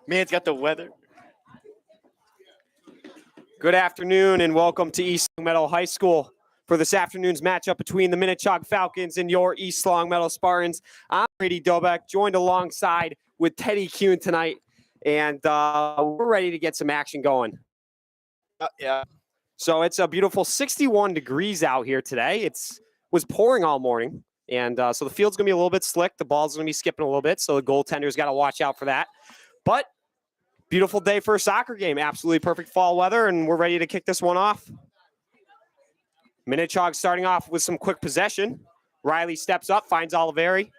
Man's got the weather. Good afternoon and welcome to East Longmeadow High School for this afternoon's matchup between the Minnechaug Falcons and your East Longmeadow Spartans. I'm Brady Dobeck, joined alongside with Teddy Kuhn tonight, and we're ready to get some action going. Yeah. So it's a beautiful 61 degrees out here today. Was pouring all morning, and so the field's going to be a little bit slick. The ball's going to be skipping a little bit, so the goaltender's got to watch out for that. But beautiful day for a soccer game. Absolutely perfect fall weather, and we're ready to kick this one off. Minnechaug starting off with some quick possession. Riley steps up, finds Oliveri.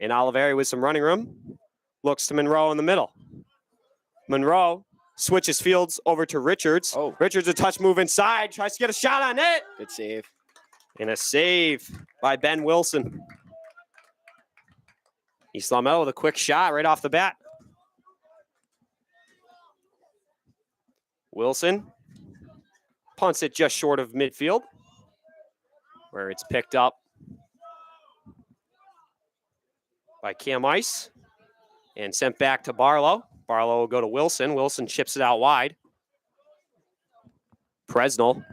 And Oliveri with some running room. Looks to Monroe in the middle. Monroe switches fields over to Richards. Oh. Richards a touch move inside, tries to get a shot on it. Good save. And a save by Ben Wilson. East Longmeadow with a quick shot right off the bat. Wilson punts it just short of midfield, where it's picked up by Cam Ice and sent back to Barlow. Barlow will go to Wilson. Wilson chips it out wide. Presnell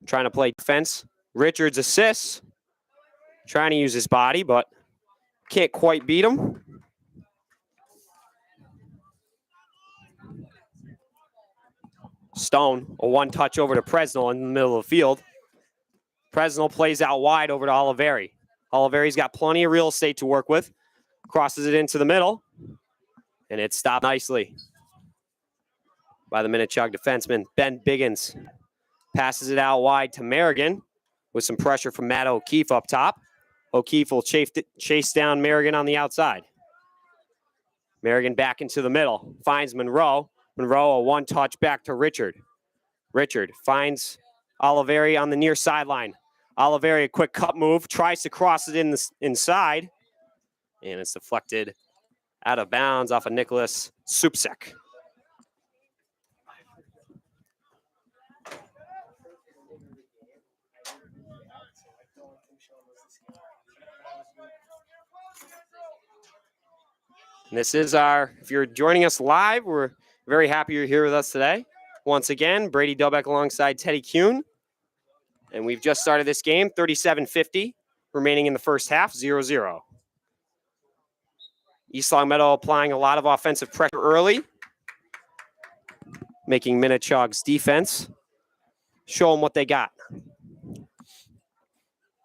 trying to play defense. Richards assists, trying to use his body, but can't quite beat him. Stone, a one-touch over to Presnell in the middle of the field. Presnell plays out wide over to Oliveri. Oliveri's got plenty of real estate to work with. Crosses it into the middle, and it's stopped nicely by the Minnechaug defenseman, Ben Biggins. Passes it out wide to Merrigan with some pressure from Matt O'Keefe up top. O'Keefe will chase down Merrigan on the outside. Merrigan back into the middle, finds Monroe. Monroe, a one-touch back to Richard. Richard finds Oliveri on the near sideline. Oliveri, a quick cut move, tries to cross it inside, and it's deflected out of bounds off of Nicholas Supsek. And this is if you're joining us live, we're very happy you're here with us today. Once again, Brady Dobeck alongside Teddy Kuhn. And we've just started this game, 37-50, remaining in the first half, 0-0. East Longmeadow applying a lot of offensive pressure early, making Minnechaug's defense show them what they got.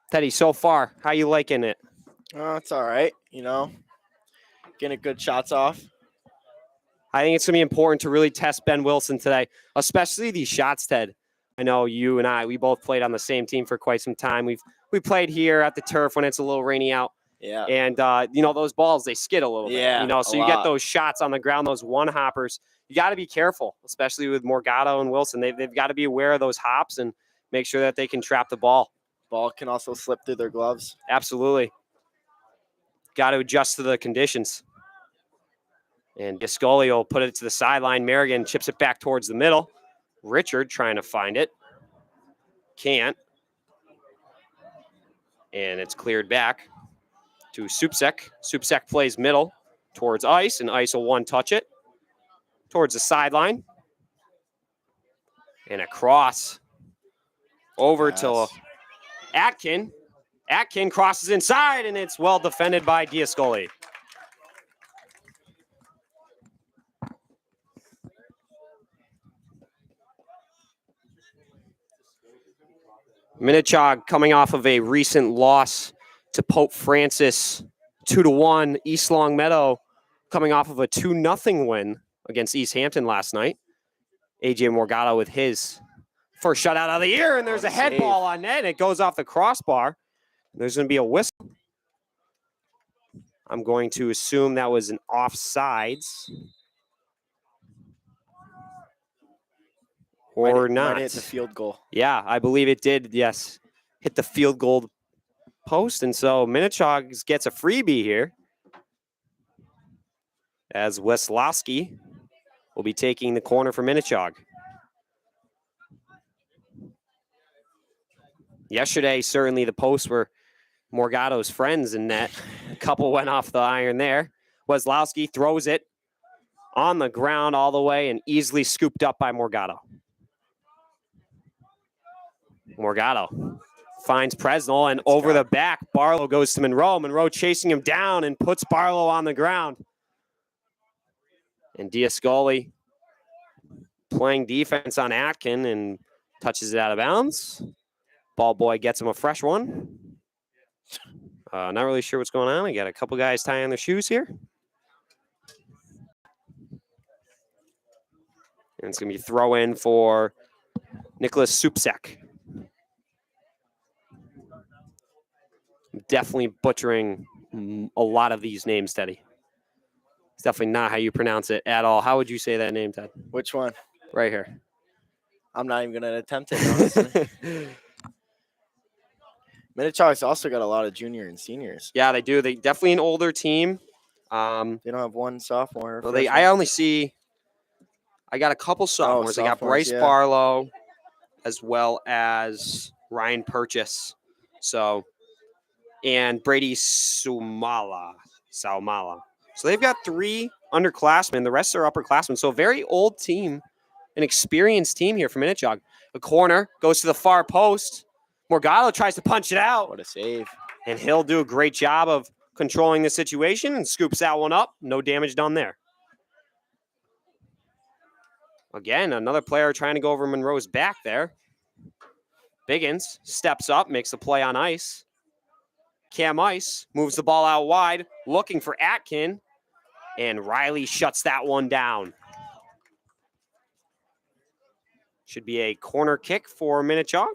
Teddy, so far, how you liking it? It's all right, Getting good shots off. I think it's going to be important to really test Ben Wilson today, especially these shots, Ted. I know you and we both played on the same team for quite some time. We played here at the turf when it's a little rainy out. Yeah. And, those balls, they skid a little bit. Yeah, so you get those shots on the ground, those one-hoppers. You got to be careful, especially with Morgado and Wilson. They've got to be aware of those hops and make sure that they can trap the ball. Ball can also slip through their gloves. Absolutely. Got to adjust to the conditions. And Discoli will put it to the sideline. Merrigan chips it back towards the middle. Richard trying to find it. Can't. And it's cleared back to Supsek. Supsek plays middle towards Ice, and Ice will one-touch it towards the sideline. And a cross over to Atkin. Atkin crosses inside, and it's well defended by Diascoli. Minnechaug coming off of a recent loss to Pope Francis, 2-1. East Longmeadow coming off of a 2-0 win against East Hampton last night. AJ Morgado with his first shutout of the year, and there's a head ball on net, and it goes off the crossbar. There's going to be a whistle. I'm going to assume that was an offsides. Or not. Might hit the field goal. Yeah, I believe it did, yes. Hit the field goal post, and so Minnechaug gets a freebie here. As Weslowski will be taking the corner for Minnechaug. Yesterday, certainly the posts were Morgado's friends in net. A couple went off the iron there. Weslowski throws it on the ground all the way and easily scooped up by Morgado. Morgado finds Presnell, and over the back, Barlow goes to Monroe. Monroe chasing him down and puts Barlow on the ground. And Diascoli playing defense on Atkin and touches it out of bounds. Ball boy gets him a fresh one. Not really sure what's going on. I got a couple guys tying their shoes here. And it's going to be throw in for Nicholas Supsek. Definitely butchering a lot of these names, Teddy. It's definitely not how you pronounce it at all. How would you say that name, Ted? Which one? Right here. I'm not even going to attempt it, honestly. Minnechaug's also got a lot of junior and seniors. Yeah, they do. They definitely an older team. They don't have one sophomore. Well, I only see. I got a couple sophomores. I got Bryce Barlow, as well as Ryan Purchase. So, and Brady Saumala. So they've got 3 underclassmen. The rest are upperclassmen. So a very old team, an experienced team here from Minnechaug. A corner goes to the far post. Morgado tries to punch it out. What a save. And he'll do a great job of controlling the situation and scoops that one up. No damage done there. Again, another player trying to go over Monroe's back there. Biggins steps up, makes the play on ice. Cam Ice moves the ball out wide, looking for Atkin. And Riley shuts that one down. Should be a corner kick for Minnechaug.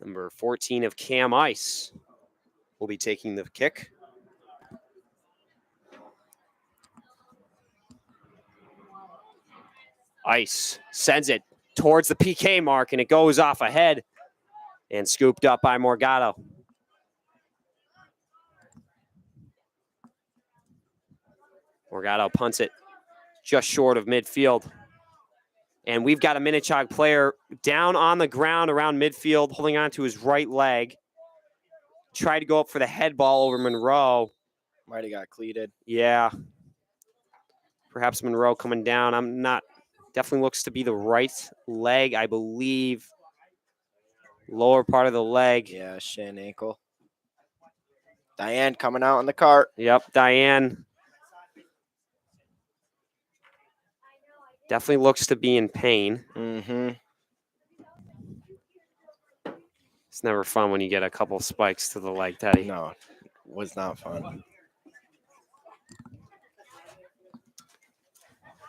Number 14 of Cam Ice will be taking the kick. Ice sends it towards the PK mark, and it goes off ahead and scooped up by Morgado. Morgado punts it just short of midfield. And we've got a Minnechaug player down on the ground around midfield, holding on to his right leg. Tried to go up for the head ball over Monroe. Might have got cleated. Yeah. Perhaps Monroe coming down. I'm not. Definitely looks to be the right leg, I believe. Lower part of the leg. Yeah, shin, ankle. Diane coming out in the cart. Yep, Diane. Definitely looks to be in pain. Mm-hmm. It's never fun when you get a couple spikes to the leg, Teddy. No, it was not fun.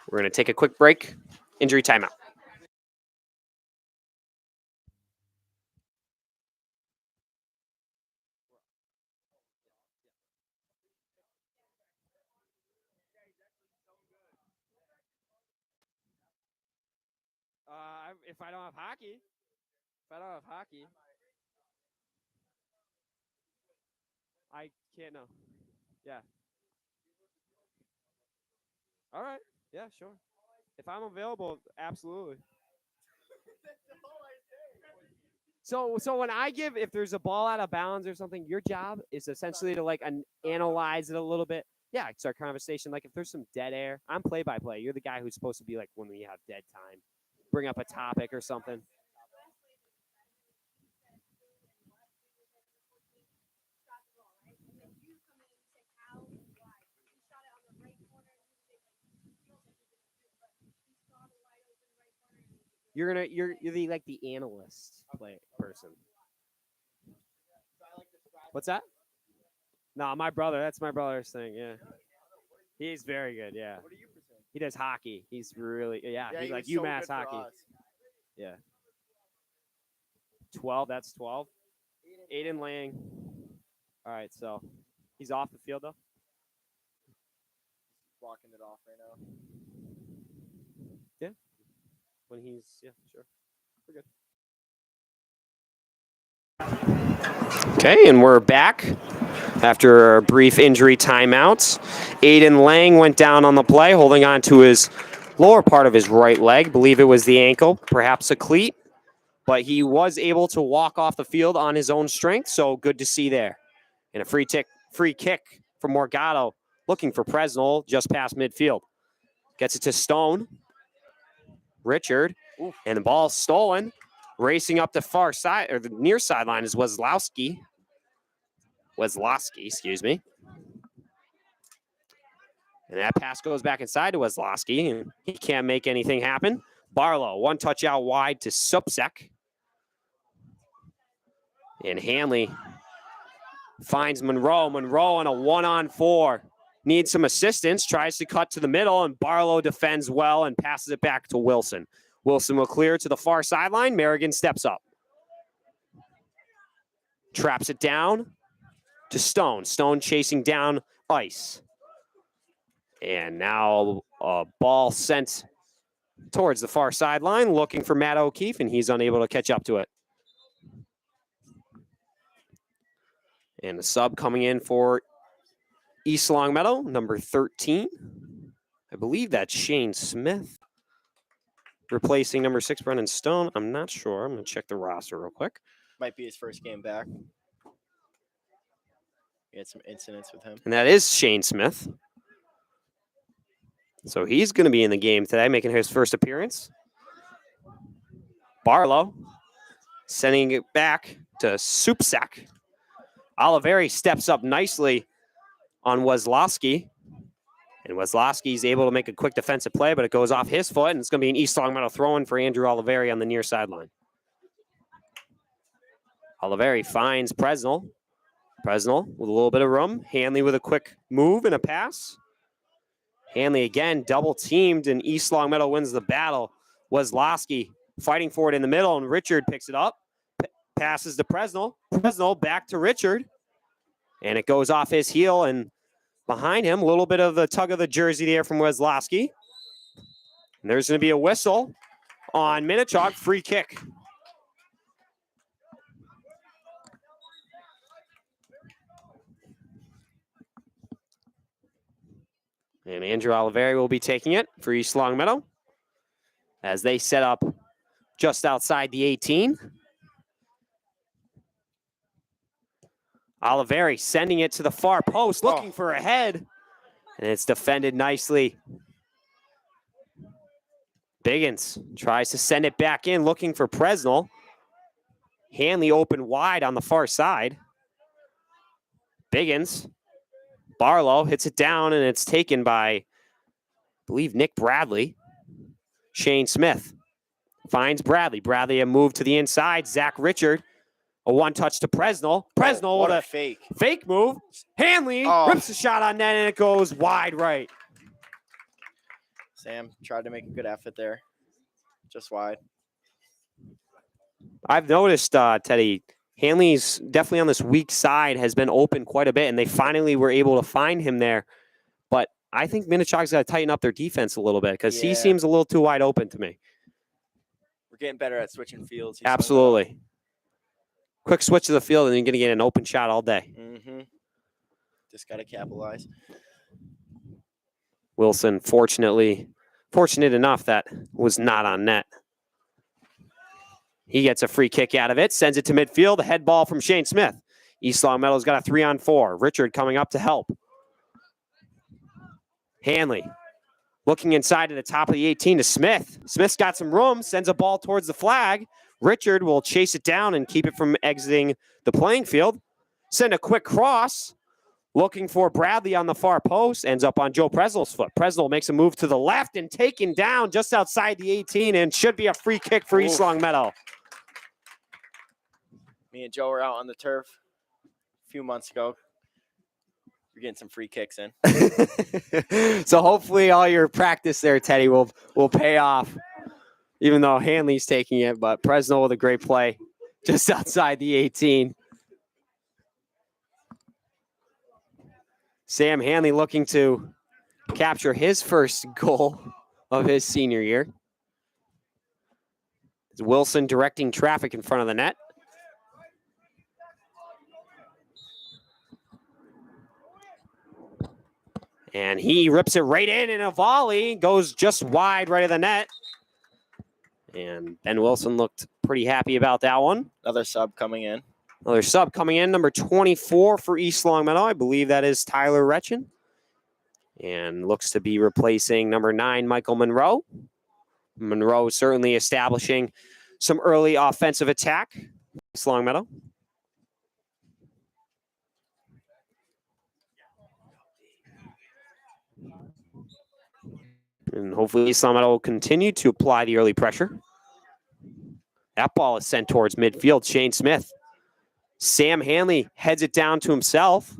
We're going to take a quick break. Injury timeout. If I don't have hockey, I can't know. Yeah. All right. Yeah, sure. If I'm available, absolutely. So when I give, if there's a ball out of bounds or something, your job is essentially to like analyze it a little bit. Yeah, start conversation. Like if there's some dead air, I'm play-by-play. You're the guy who's supposed to be like when we have dead time, bring up a topic or something. You're the like the analyst person. What's that? No, my brother. That's my brother's thing. Yeah, he's very good. Yeah. What do you present? He does hockey. He's really he's like UMass hockey. Yeah. 12. That's 12. Aiden Lang. All right, so he's off the field though. Walking it off right now. Yeah. When he's sure. We're good. Okay, and we're back after a brief injury timeout. Aiden Lang went down on the play, holding on to his lower part of his right leg. Believe it was the ankle, perhaps a cleat, but he was able to walk off the field on his own strength, so good to see there. And a free kick from Morgado, looking for Presnell just past midfield. Gets it to Stone. Richard, and the ball stolen. Racing up the far side, or the near sideline is Weslowski. Weslowski, excuse me. And that pass goes back inside to Weslowski, and he can't make anything happen. Barlow, one touch out wide to Supsek. And Hanley finds Monroe. Monroe on a 1-on-4. Needs some assistance, tries to cut to the middle, and Barlow defends well and passes it back to Wilson. Wilson will clear to the far sideline. Merrigan steps up. Traps it down to Stone. Stone chasing down Ice. And now a ball sent towards the far sideline, looking for Matt O'Keefe, and he's unable to catch up to it. And the sub coming in for East Longmeadow, number 13. I believe that's Shane Smith. Replacing number 6, Brennan Stone. I'm not sure. I'm going to check the roster real quick. Might be his first game back. We had some incidents with him. And that is Shane Smith. So he's going to be in the game today, making his first appearance. Barlow sending it back to Supsak. Oliveri steps up nicely on Weslowski. And Weslowski's able to make a quick defensive play, but it goes off his foot, and it's going to be an East Longmeadow throw-in for Andrew Oliveri on the near sideline. Oliveri finds Presnell. Presnell with a little bit of room. Hanley with a quick move and a pass. Hanley again double-teamed, and East Longmeadow wins the battle. Weslowski fighting for it in the middle, and Richard picks it up. Passes to Presnell. Presnell back to Richard. And it goes off his heel, and behind him, a little bit of the tug of the jersey there from Weslowski. And there's going to be a whistle on Minnechaug, free kick. And Andrew Oliveri will be taking it for East Longmeadow as they set up just outside the 18. Oliveri sending it to the far post, looking for a head. And it's defended nicely. Biggins tries to send it back in, looking for Presnell. Hanley open wide on the far side. Biggins. Barlow hits it down, and it's taken by, I believe, Nick Bradley. Shane Smith finds Bradley. Bradley a move to the inside. Zach Richard. A one-touch to Presnell. Presnell with a fake move. Hanley rips a shot on net, and it goes wide right. Sam tried to make a good effort there. Just wide. I've noticed, Teddy, Hanley's definitely on this weak side, has been open quite a bit, and they finally were able to find him there. But I think Minnechaug's got to tighten up their defense a little bit because he seems a little too wide open to me. We're getting better at switching fields. Absolutely. Quick switch to the field, and you're going to get an open shot all day. Mm-hmm. Just got to capitalize. Wilson, fortunate enough that was not on net. He gets a free kick out of it, sends it to midfield, a head ball from Shane Smith. East Longmeadow's got a 3-on-4. Richard coming up to help. Hanley looking inside to the top of the 18 to Smith. Smith's got some room, sends a ball towards the flag. Richard will chase it down and keep it from exiting the playing field. Send a quick cross. Looking for Bradley on the far post. Ends up on Joe Presnell's foot. Presnell makes a move to the left and taken down just outside the 18, and should be a free kick for East Longmeadow. Me and Joe were out on the turf a few months ago. We're getting some free kicks in. So hopefully all your practice there, Teddy, will pay off. Even though Hanley's taking it, but Presnell with a great play just outside the 18. Sam Hanley looking to capture his first goal of his senior year. Wilson directing traffic in front of the net. And he rips it right in a volley, goes just wide right of the net. And Ben Wilson looked pretty happy about that one. Another sub coming in. Another sub coming in, number 24 for East Longmeadow. I believe that is Tyler Retchen. And looks to be replacing number 9, Michael Monroe. Monroe certainly establishing some early offensive attack. East Longmeadow. And hopefully East Longmeadow will continue to apply the early pressure. That ball is sent towards midfield. Shane Smith. Sam Hanley heads it down to himself.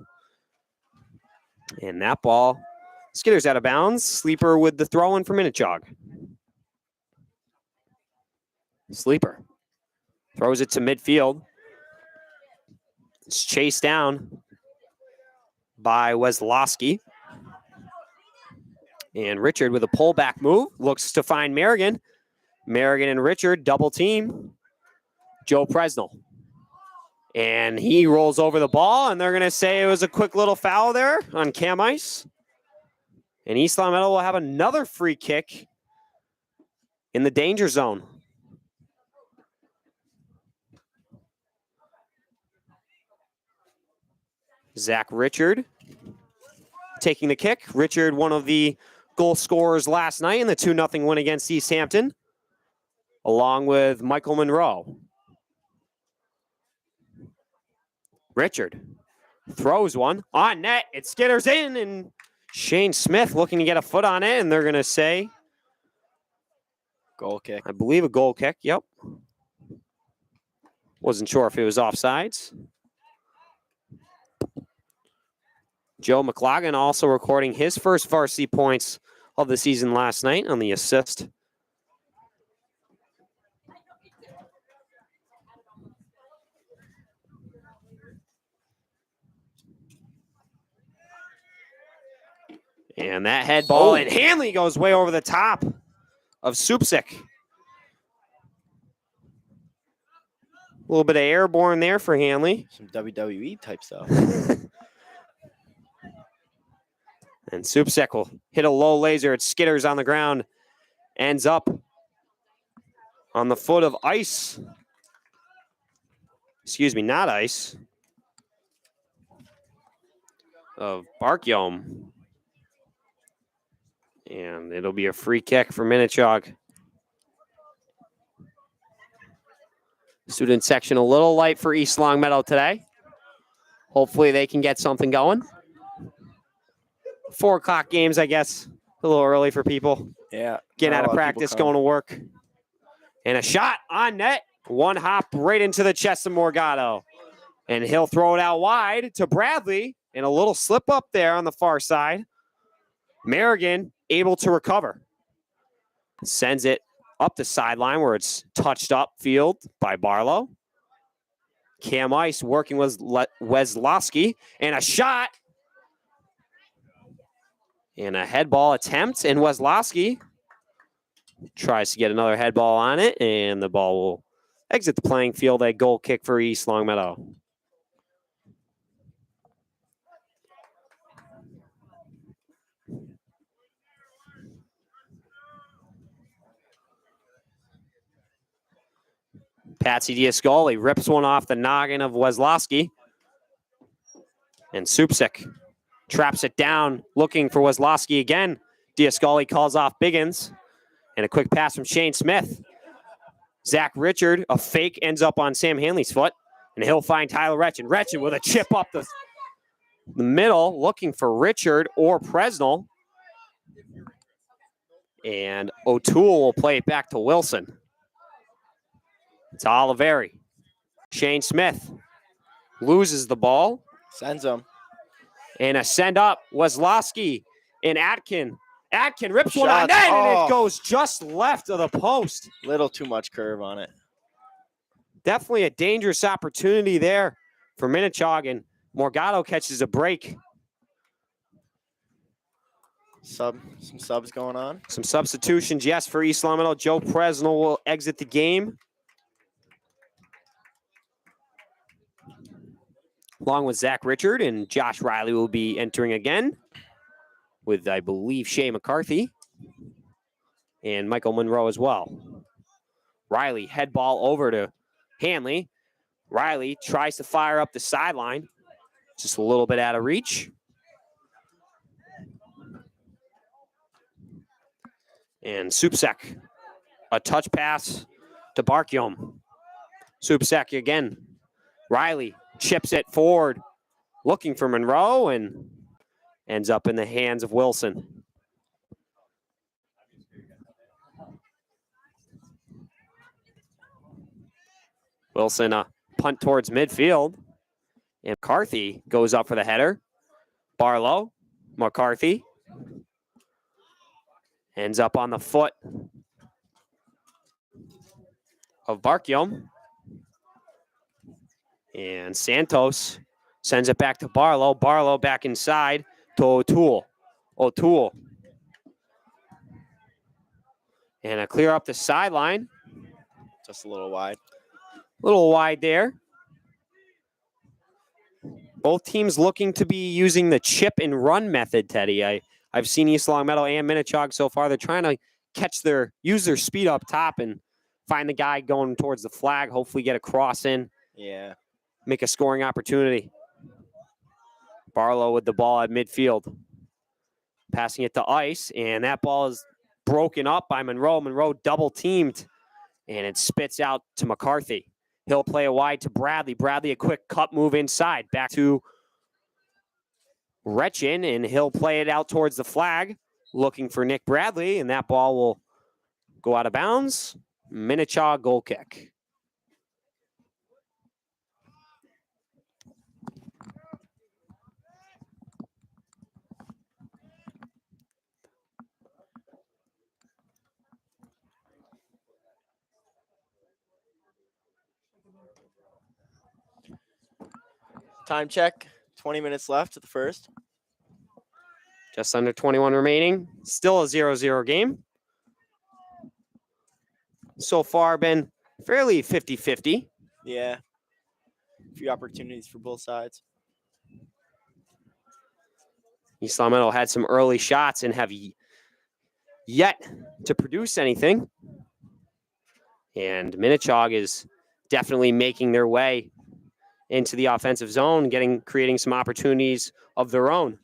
And that ball skitters out of bounds. Sleeper with the throw in for Minnechaug. Sleeper throws it to midfield. It's chased down by Weslowski. And Richard with a pullback move looks to find Merrigan. Merrigan and Richard double team Joe Presnell. And he rolls over the ball, and they're going to say it was a quick little foul there on Cam Ice. And East Longmeadow will have another free kick in the danger zone. Zach Richard taking the kick. Richard, one of the goal scorers last night in the 2-0 win against East Hampton, along with Michael Monroe. Richard throws one on net. It skitters in, and Shane Smith looking to get a foot on it, and they're going to say goal kick. I believe a goal kick. Yep. Wasn't sure if it was offsides. Joe McLaughlin also recording his first varsity points of the season last night on the assist. And that head ball, and Hanley goes way over the top of Supsik. A little bit of airborne there for Hanley. Some WWE type stuff. And Supsik will hit a low laser. It skitters on the ground. Ends up on the foot of Ice. Excuse me, not Ice. Of Barkyom. And it'll be a free kick for Minnechaug. Student section a little light for East Longmeadow today. Hopefully they can get something going. 4 o'clock games, I guess. A little early for people. Yeah. Getting out of practice, going to work. And a shot on net. One hop right into the chest of Morgado. And he'll throw it out wide to Bradley. And a little slip up there on the far side. Merrigan able to recover. Sends it up the sideline where it's touched up field by Barlow. Cam Ice working with Weslowski. And a shot. And a head ball attempt. And Weslowski tries to get another head ball on it. And the ball will exit the playing field. A goal kick for East Longmeadow. Patsy Diascoli rips one off the noggin of Weslowski. And Supsik traps it down, looking for Weslowski again. Diascoli calls off Biggins. And a quick pass from Shane Smith. Zach Richard, a fake, ends up on Sam Hanley's foot. And he'll find Tyler Retchen. Retchen with a chip up the middle, looking for Richard or Presnell. And O'Toole will play it back to Wilson. It's Oliveri. Shane Smith loses the ball. Sends him. And a send up. Weslowski and Atkin. Atkin rips one on Shots. net, and it goes just left of the post. Little too much curve on it. Definitely a dangerous opportunity there for Minnechaug, and Morgado catches a break. Some subs going on. Some substitutions, yes, for East Longmeadow. Joe Presnell will exit the game, along with Zach Richard, and Josh Riley will be entering again with, I believe, Shea McCarthy and Michael Monroe as well. Riley, head ball over to Hanley. Riley tries to fire up the sideline. Just a little bit out of reach. And Supsek, a touch pass to Barkium. Supsek again. Riley chips it forward, looking for Monroe, and ends up in the hands of Wilson. Wilson, a punt towards midfield. And McCarthy goes up for the header. Barlow, McCarthy. Ends up on the foot of Barkium. And Santos sends it back to Barlow. Barlow back inside to O'Toole. O'Toole. And a clear up the sideline. Just a little wide. A little wide there. Both teams looking to be using the chip and run method, Teddy. I've seen East Longmeadow and Minnechaug so far. They're trying to use their speed up top and find the guy going towards the flag, hopefully get a cross in. Yeah. Make a scoring opportunity. Barlow with the ball at midfield. Passing it to Ice, and that ball is broken up by Monroe. Monroe double teamed, and it spits out to McCarthy. He'll play it wide to Bradley. Bradley, a quick cut move inside. Back to Retchin, and he'll play it out towards the flag, looking for Nick Bradley, and that ball will go out of bounds. Minnechaug goal kick. Time check. 20 minutes left of the first. Just under 21 remaining. Still a 0-0 game. So far been fairly 50-50. Yeah. A few opportunities for both sides. East Longmeadow had some early shots and have yet to produce anything. And Minnechaug is definitely making their way into the offensive zone, creating some opportunities of their own.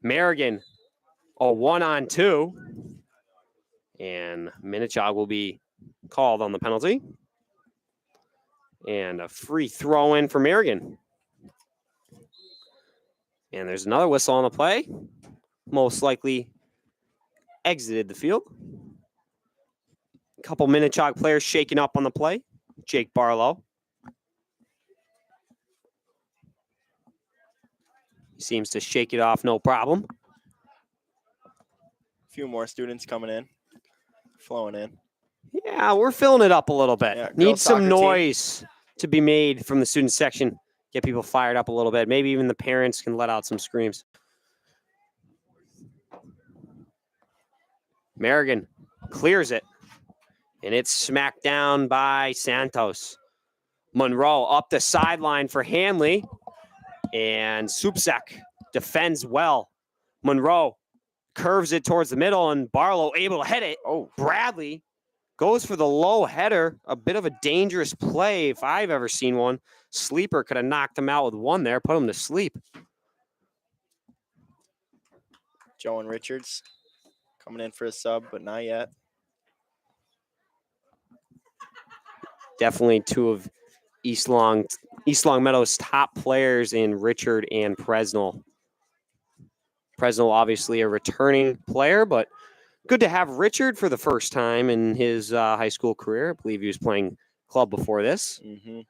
Merrigan, a 1-on-2. And Minnechaug will be called on the penalty. And a free throw in for Merrigan. And there's another whistle on the play. Most likely exited the field. A couple Minnechaug players shaking up on the play. Jake Barlow. Seems to shake it off no problem. A few more students coming in. Flowing in. Yeah, we're filling it up a little bit. Yeah, Need some team. noise to be made from the student section. Get people fired up a little bit. Maybe even the parents can let out some screams. Merrigan clears it. And it's smacked down by Santos. Monroe up the sideline for Hanley. And Supsek defends well. Monroe curves it towards the middle, and Barlow able to hit it. Oh, Bradley goes for the low header. A bit of a dangerous play if I've ever seen one. Sleeper could have knocked him out with one there, put him to sleep. Joe and Richards coming in for a sub, but not yet. Definitely two of East Longmeadow's top players in Richard and Presnell. Presnell, obviously a returning player, but good to have Richard for the first time in his high school career. I believe he was playing club before this. Mm-hmm.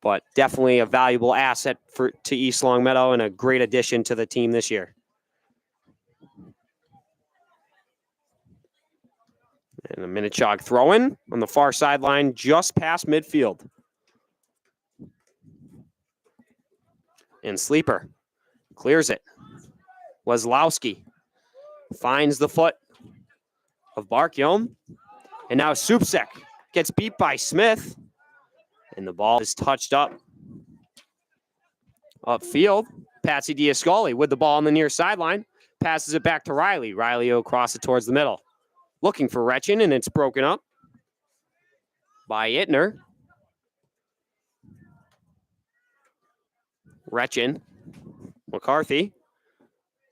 But definitely a valuable asset to East Longmeadow and a great addition to the team this year. And a Minnechaug throw-in on the far sideline just past midfield. And Sleeper clears it. Weslowski finds the foot of Barkium. And now Supsek gets beat by Smith. And the ball is touched upfield. Patsy Diascoli with the ball on the near sideline. Passes it back to Riley. Riley will cross it towards the middle. Looking for Retchin, and it's broken up by Ittner. Retchin. McCarthy.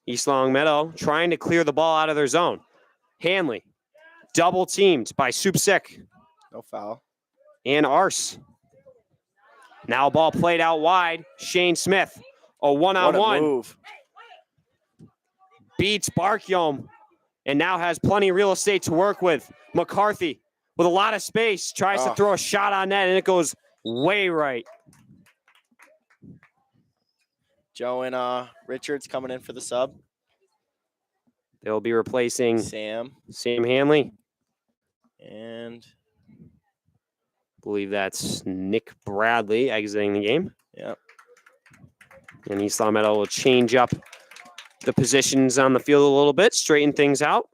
East Long Meadow trying to clear the ball out of their zone. Hanley. Double teamed by Supsik No foul. and Arce. Now ball played out wide. Shane Smith. A What a one-on-one. move. Beats Barkyom. And now has plenty of real estate to work with. McCarthy with a lot of space. Tries to Oh. throw a shot on net, and it goes way right. Joe and Richards coming in for the sub. They'll be replacing Sam Hanley. and Believe that's Nick Bradley exiting the game. yep. And East Long Meadow will change up the positions on the field a little bit, straighten things out.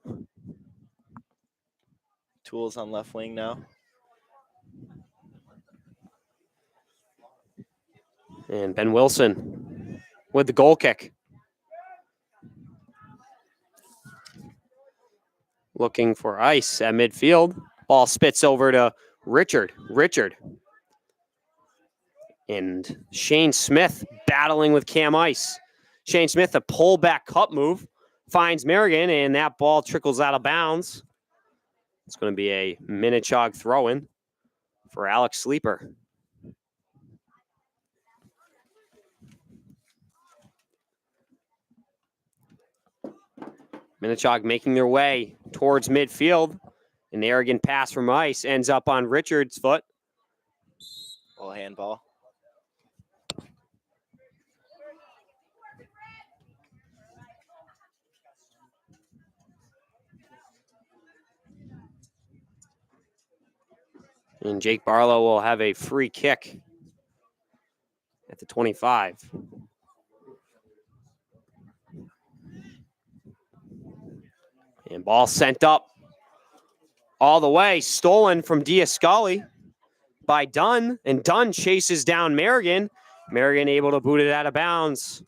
Tools on left wing now. And Ben Wilson with the goal kick. Looking for ice at midfield. Ball spits over to Richard. And Shane Smith battling with Cam Ice. Shane Smith, a pullback cut move, finds Merrigan, and that ball trickles out of bounds. It's going to be a Minnechaug throw-in for Alex Sleeper. Minnechaug making their way towards midfield. An arrogant pass from Ice ends up on Richard's foot. Little handball. And Jake Barlow will have a free kick at the 25. And ball sent up all the way, stolen from Diascali by Dunn, and Dunn chases down Merrigan. Merrigan able to boot it out of bounds.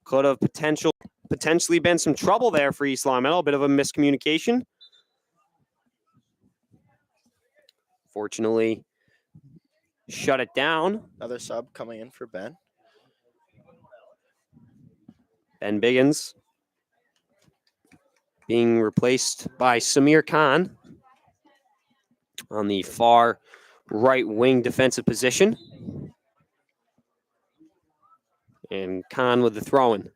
Could have potentially been some trouble there for East Long Meadow, a bit of a miscommunication. Fortunately, shut it down. Another sub coming in for Ben. Ben Biggins being replaced by Samir Khan on the far right wing defensive position. And Khan with the throw-in.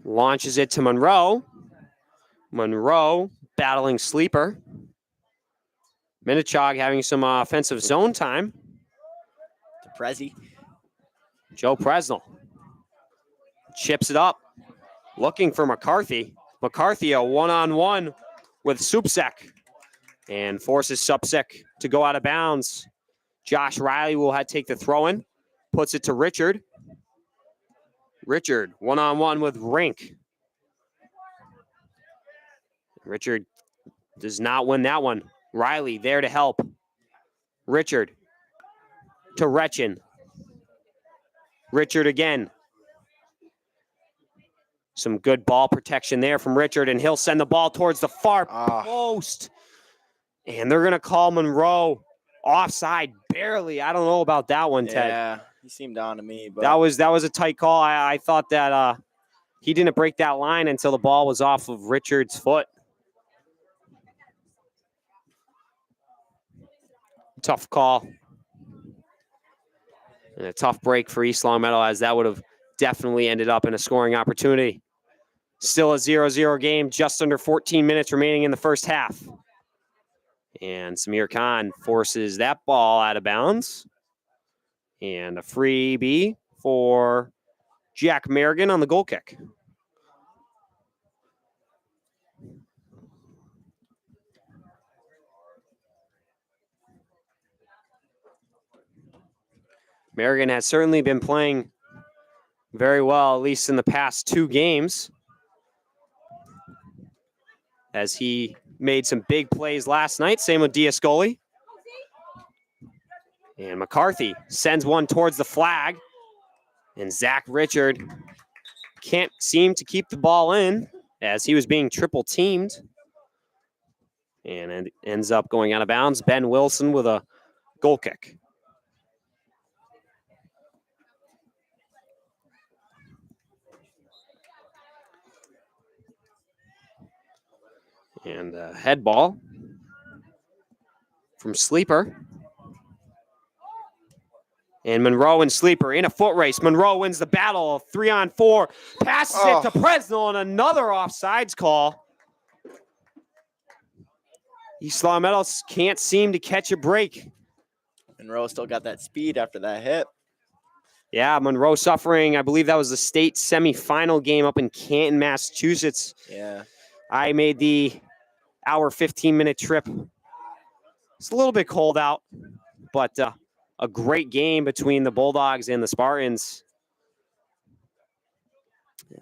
Launches it to Monroe. Monroe battling Sleeper. Minnechaug having some offensive zone time. To Prezi. Joe Presnell chips it up, looking for McCarthy. McCarthy a one-on-one with Supsik and forces Supsik to go out of bounds. Josh Riley will take the throw-in, puts it to Richard. Richard one-on-one with Rink. Richard does not win that one. Riley there to help. Richard to Retchin. Richard again. Some good ball protection there from Richard, and he'll send the ball towards the far post. And they're going to call Monroe offside barely. I don't know about that one, Ted. Yeah, he seemed on to me. But That was a tight call. I thought that he didn't break that line until the ball was off of Richard's foot. Tough call. And a tough break for East Long Meadow, as that would have definitely ended up in a scoring opportunity. Still a 0-0 game, just under 14 minutes remaining in the first half. And Samir Khan forces that ball out of bounds. And a freebie for Jack Merrigan on the goal kick. Merrigan has certainly been playing very well, at least in the past two games, as he made some big plays last night. Same with Diascoli. And McCarthy sends one towards the flag. And Zach Richard can't seem to keep the ball in, as he was being triple teamed. And it ends up going out of bounds. Ben Wilson with a goal kick. And a head ball from Sleeper. And Monroe and Sleeper in a foot race. Monroe wins the battle, 3-on-4. Passes it to Presnell and another offsides call. East Long Meadow can't seem to catch a break. Monroe still got that speed after that hit. Yeah, Monroe suffering. I believe that was the state semifinal game up in Canton, Massachusetts. Yeah. I made the hour 15-minute trip. It's a little bit cold out, but a great game between the Bulldogs and the Spartans.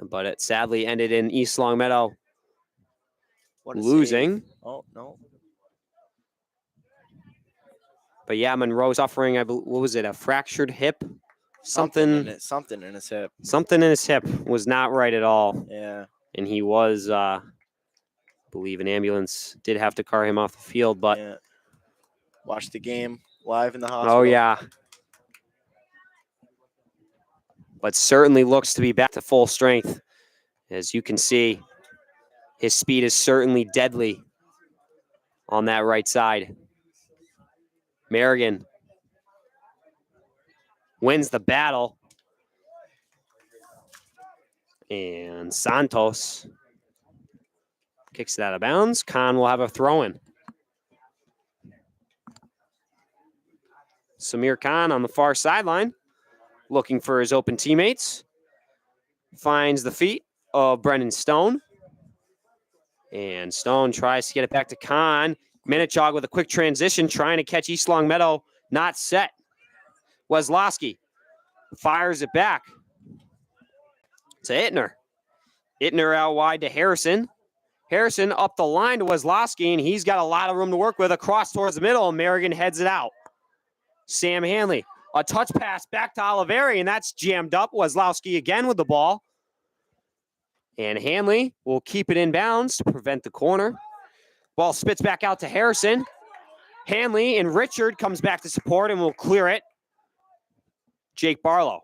But it sadly ended in East Long Meadow losing. Save. Oh, no. But yeah, Monroe suffering, what was it, a fractured hip? Something in his hip. Something in his hip was not right at all. Yeah. And he was, I believe an ambulance did have to car him off the field, but. Yeah. Watched the game live in the hospital. Oh, yeah. But certainly looks to be back to full strength. As you can see, his speed is certainly deadly on that right side. Merrigan wins the battle. And Santos kicks it out of bounds. Khan will have a throw-in. Samir Khan on the far sideline, looking for his open teammates. Finds the feet of Brendan Stone. And Stone tries to get it back to Khan. Minnechaug with a quick transition, trying to catch East Long Meadow. Not set. Weslowski fires it back to Ittner. Ittner out wide to Harrison. Harrison up the line to Weslowski, and he's got a lot of room to work with across towards the middle, and Merrigan heads it out. Sam Hanley, a touch pass back to Oliveri, and that's jammed up. Weslowski again with the ball. And Hanley will keep it in bounds to prevent the corner. Ball spits back out to Harrison. Hanley and Richard comes back to support and will clear it. Jake Barlow.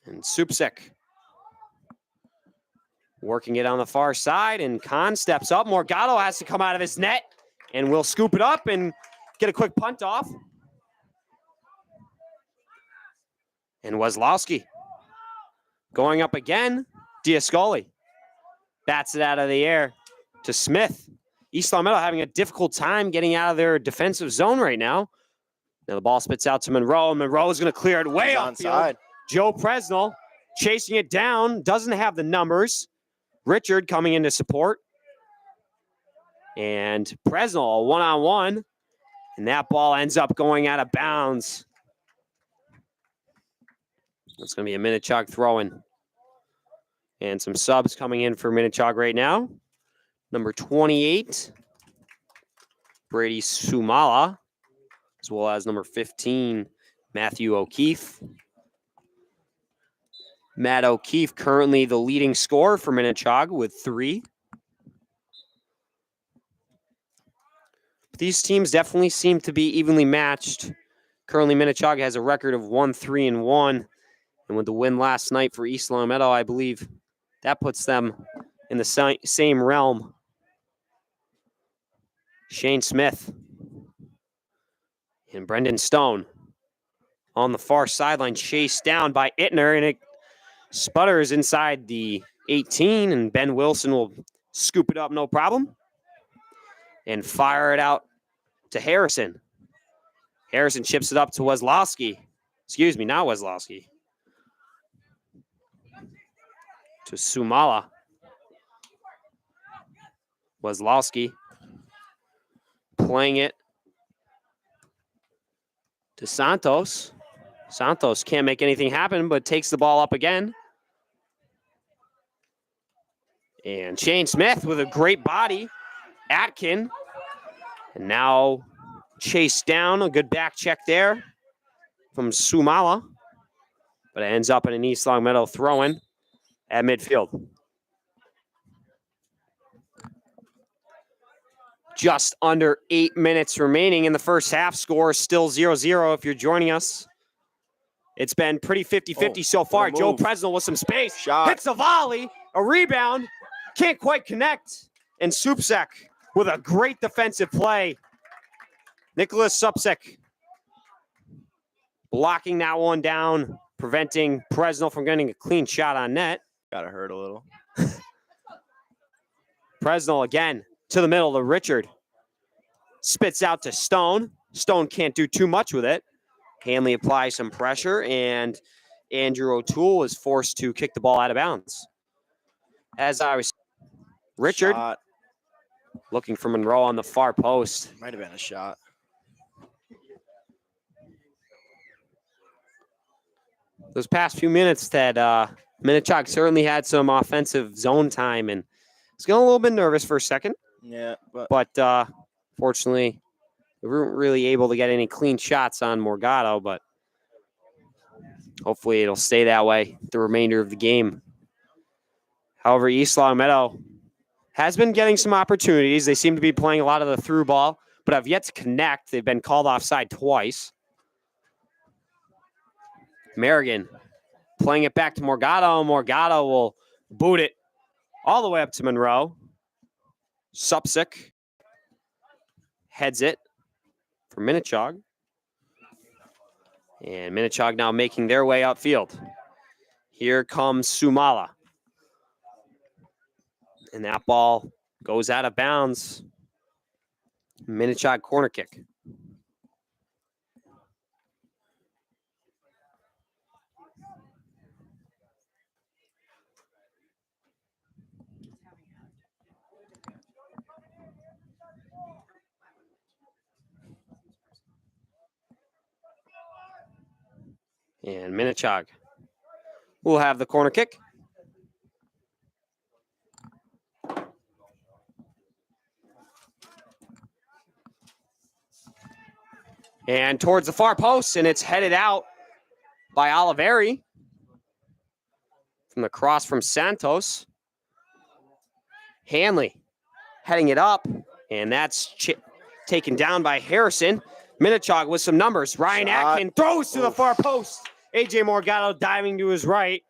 And Supsik working it on the far side, and Khan steps up. Morgado has to come out of his net, and will scoop it up and get a quick punt off. And Weslowski going up again. Diascoli bats it out of the air to Smith. East Long Meadow having a difficult time getting out of their defensive zone right now. Now the ball spits out to Monroe, and Monroe is going to clear it way onside. Joe Presnell chasing it down, doesn't have the numbers. Richard coming in to support. And Presnell, a one-on-one, and that ball ends up going out of bounds. It's going to be a Minnechaug throw-in. And some subs coming in for Minnechaug right now. Number 28, Brady Sumala, as well as number 15, Matthew O'Keefe. Matt O'Keefe currently the leading scorer for Minnechaug with 3. These teams definitely seem to be evenly matched. Currently, Minnechaug has a record of 1-3-1. And with the win last night for East Long Meadow, I believe that puts them in the same realm. Shane Smith and Brendan Stone on the far sideline, chased down by Ittner, and it sputters inside the 18, and Ben Wilson will scoop it up no problem and fire it out to Harrison. Harrison chips it up to Weslowski. Excuse me, not Weslowski. To Sumala. Weslowski playing it to Santos. Santos can't make anything happen, but takes the ball up again. And Shane Smith with a great body. Atkin. And now chased down. A good back check there from Sumala. But it ends up in an East Long Meadow throw-in at midfield. Just under 8 minutes remaining in the first half. Score is still 0-0 if you're joining us. It's been pretty 50-50 so what a far. Joe move. Presnell with some space. Shot. Hits a volley, a rebound. Can't quite connect. And Supsek with a great defensive play. Nicholas Supsek blocking that one down, preventing Presnell from getting a clean shot on net. Gotta hurt a little. Presnell again to the middle to Richard. Spits out to Stone. Stone can't do too much with it. Hanley applies some pressure, and Andrew O'Toole is forced to kick the ball out of bounds. As I was, Richard Shot. looking for Monroe on the far post. Might have been a shot. Those past few minutes that Minnechaug certainly had some offensive zone time, and was getting a little bit nervous for a second. Yeah, But fortunately, we weren't really able to get any clean shots on Morgado, but hopefully it'll stay that way the remainder of the game. However, East Longmeadow has been getting some opportunities. They seem to be playing a lot of the through ball, but have yet to connect. They've been called offside twice. Merrigan playing it back to Morgado. Morgado will boot it all the way up to Monroe. Supsek heads it for Minnechaug. And Minnechaug now making their way upfield. Here comes Sumala. And that ball goes out of bounds. Minnechaug corner kick. And Minnechaug will have the corner kick. And towards the far post, and it's headed out by Oliveri from the cross from Santos. Hanley heading it up, and that's taken down by Harrison. Minnechaug with some numbers. Ryan Shot. Atkin throws to the far post. AJ Morgado diving to his right.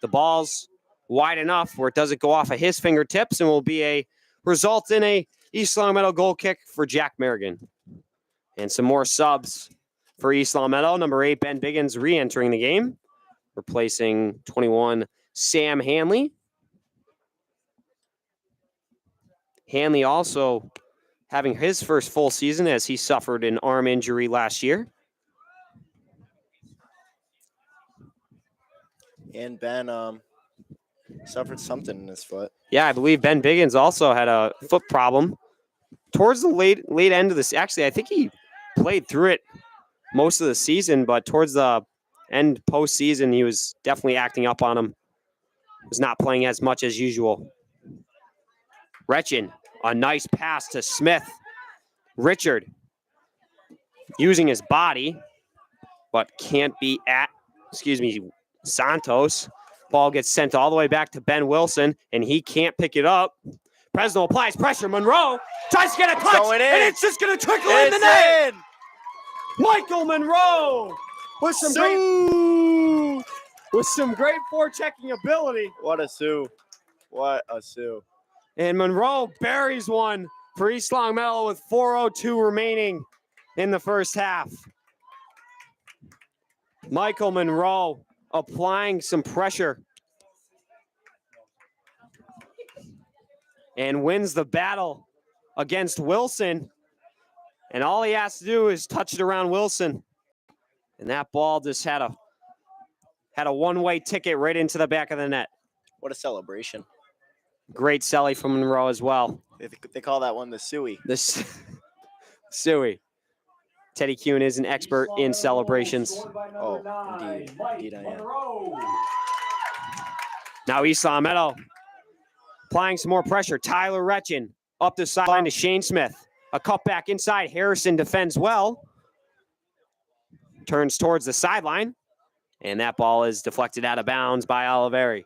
The ball's wide enough where it doesn't go off of his fingertips and will be a result in a East Longmeadow goal kick for Jack Merrigan. And some more subs for East Longmeadow. Number 8, Ben Biggins re-entering the game, replacing 21, Sam Hanley. Hanley also having his first full season as he suffered an arm injury last year. And Ben suffered something in his foot. Yeah, I believe Ben Biggins also had a foot problem towards the late end of this. Actually, I think he played through it most of the season, but towards the end postseason, he was definitely acting up on him. Was not playing as much as usual. Retchin, a nice pass to Smith. Richard using his body, but can't be at, Santos. Ball gets sent all the way back to Ben Wilson, and he can't pick it up. Presnell applies pressure. Monroe tries to get a touch, and it's just going to trickle in the net. Michael Monroe with some great forechecking ability. What a sue. What a sue. And Monroe buries one for East Longmeadow with 4:02 remaining in the first half. Michael Monroe applying some pressure and wins the battle against Wilson. And all he has to do is touch it around Wilson. And that ball just had a one-way ticket right into the back of the net. What a celebration. Great celly from Monroe as well. They call that one the suey. This Suey. Teddy Kuhn is an expert in celebrations. Oh, indeed. Indeed I am. Now East Longmeadow applying some more pressure. Tyler Retchin up the sideline to Shane Smith. A cut back inside. Harrison defends well. Turns towards the sideline. And that ball is deflected out of bounds by Oliveri.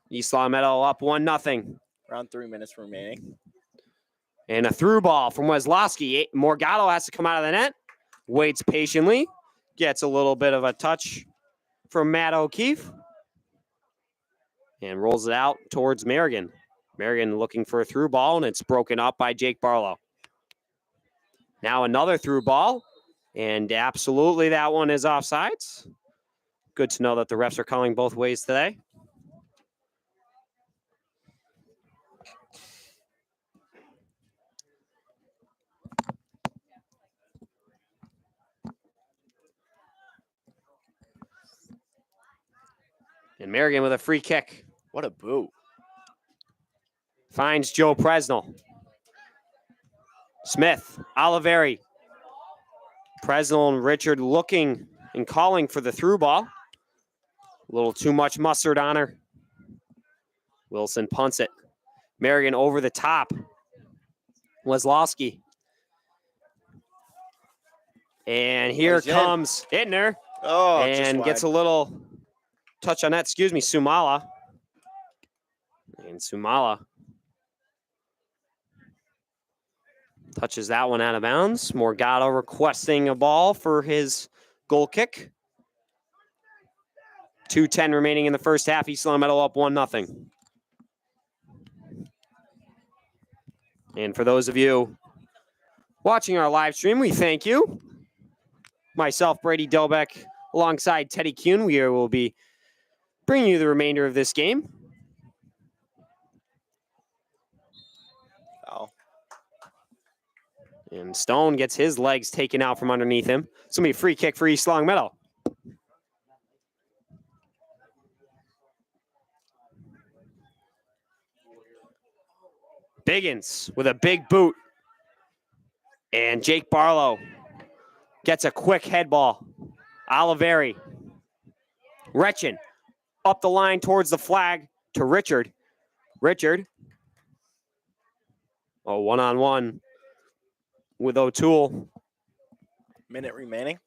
East Longmeadow up 1-0. Around 3 minutes remaining. And a through ball from Weslowski. Morgado has to come out of the net. Waits patiently. Gets a little bit of a touch from Matt O'Keefe. And rolls it out towards Merrigan. Merrigan looking for a through ball, and it's broken up by Jake Barlow. Now another through ball, and absolutely that one is offsides. Good to know that the refs are calling both ways today. And Merrigan with a free kick. What a boot. Finds Joe Presnell. Smith, Oliveri. Presnell and Richard looking and calling for the through ball. A little too much mustard on her. Wilson punts it. Merrigan over the top. Weslowski. And here comes Ittner. Oh, and gets a little touch on that. Excuse me, Sumala. And Sumala touches that one out of bounds. Morgado requesting a ball for his goal kick. 2:10 remaining in the first half. East Long Meadow up 1-0. And for those of you watching our live stream, we thank you. Myself, Brady Delbeck, alongside Teddy Kuhn, we will be bringing you the remainder of this game. Oh. And Stone gets his legs taken out from underneath him. It's going to be a free kick for East Long Meadow. Biggins with a big boot. And Jake Barlow gets a quick head ball. Oliveri. Retchin up the line towards the flag to Richard. Richard. Oh, one-on-one with O'Toole. Minute remaining.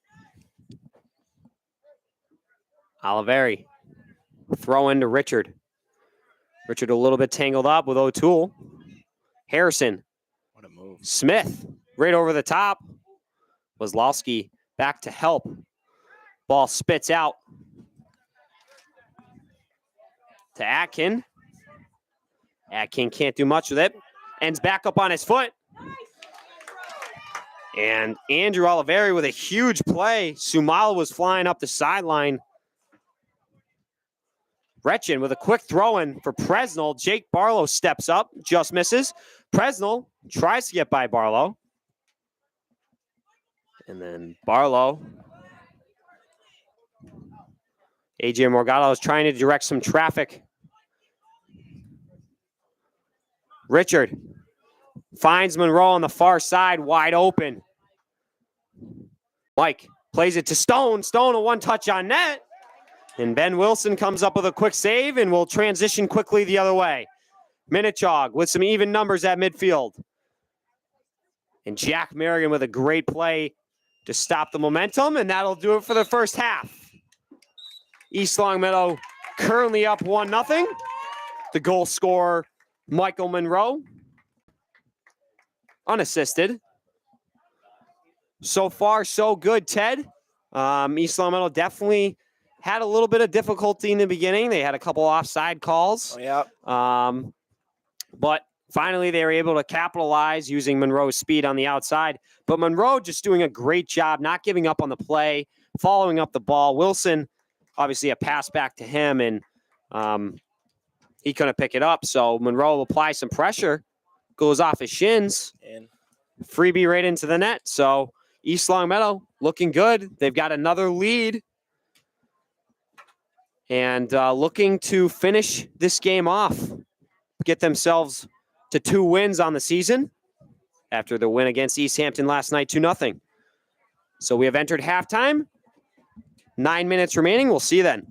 Oliveri. Throw into Richard. Richard a little bit tangled up with O'Toole. Harrison. What a move. Smith right over the top. Weslowski back to help. Ball spits out to Atkin. Atkin can't do much with it. Ends back up on his foot. And Andrew Oliveri with a huge play. Sumala was flying up the sideline. Retchin with a quick throw-in for Presnell. Jake Barlow steps up, just misses. Presnell tries to get by Barlow. And then Barlow. AJ Morgado is trying to direct some traffic. Richard finds Monroe on the far side, wide open. Mike plays it to Stone. Stone, a one-touch on net. And Ben Wilson comes up with a quick save and will transition quickly the other way. Minnechaug with some even numbers at midfield. And Jack Merrigan with a great play to stop the momentum, and that'll do it for the first half. East Long Meadow currently up 1-0. The goal scorer, Michael Monroe, unassisted. So far, so good, Ted. East Long Meadow definitely had a little bit of difficulty in the beginning. They had a couple offside calls. Oh, yeah. But finally, they were able to capitalize using Monroe's speed on the outside. But Monroe just doing a great job, not giving up on the play, following up the ball. Wilson, obviously a pass back to him, and he couldn't pick it up. So Monroe applies some pressure, goes off his shins, And freebie right into the net. So East Long Meadow looking good. They've got another lead and looking to finish this game off, get themselves to 2 wins on the season after the win against East Hampton last night, 2-0. So we have entered halftime. 9 minutes remaining. We'll see you then.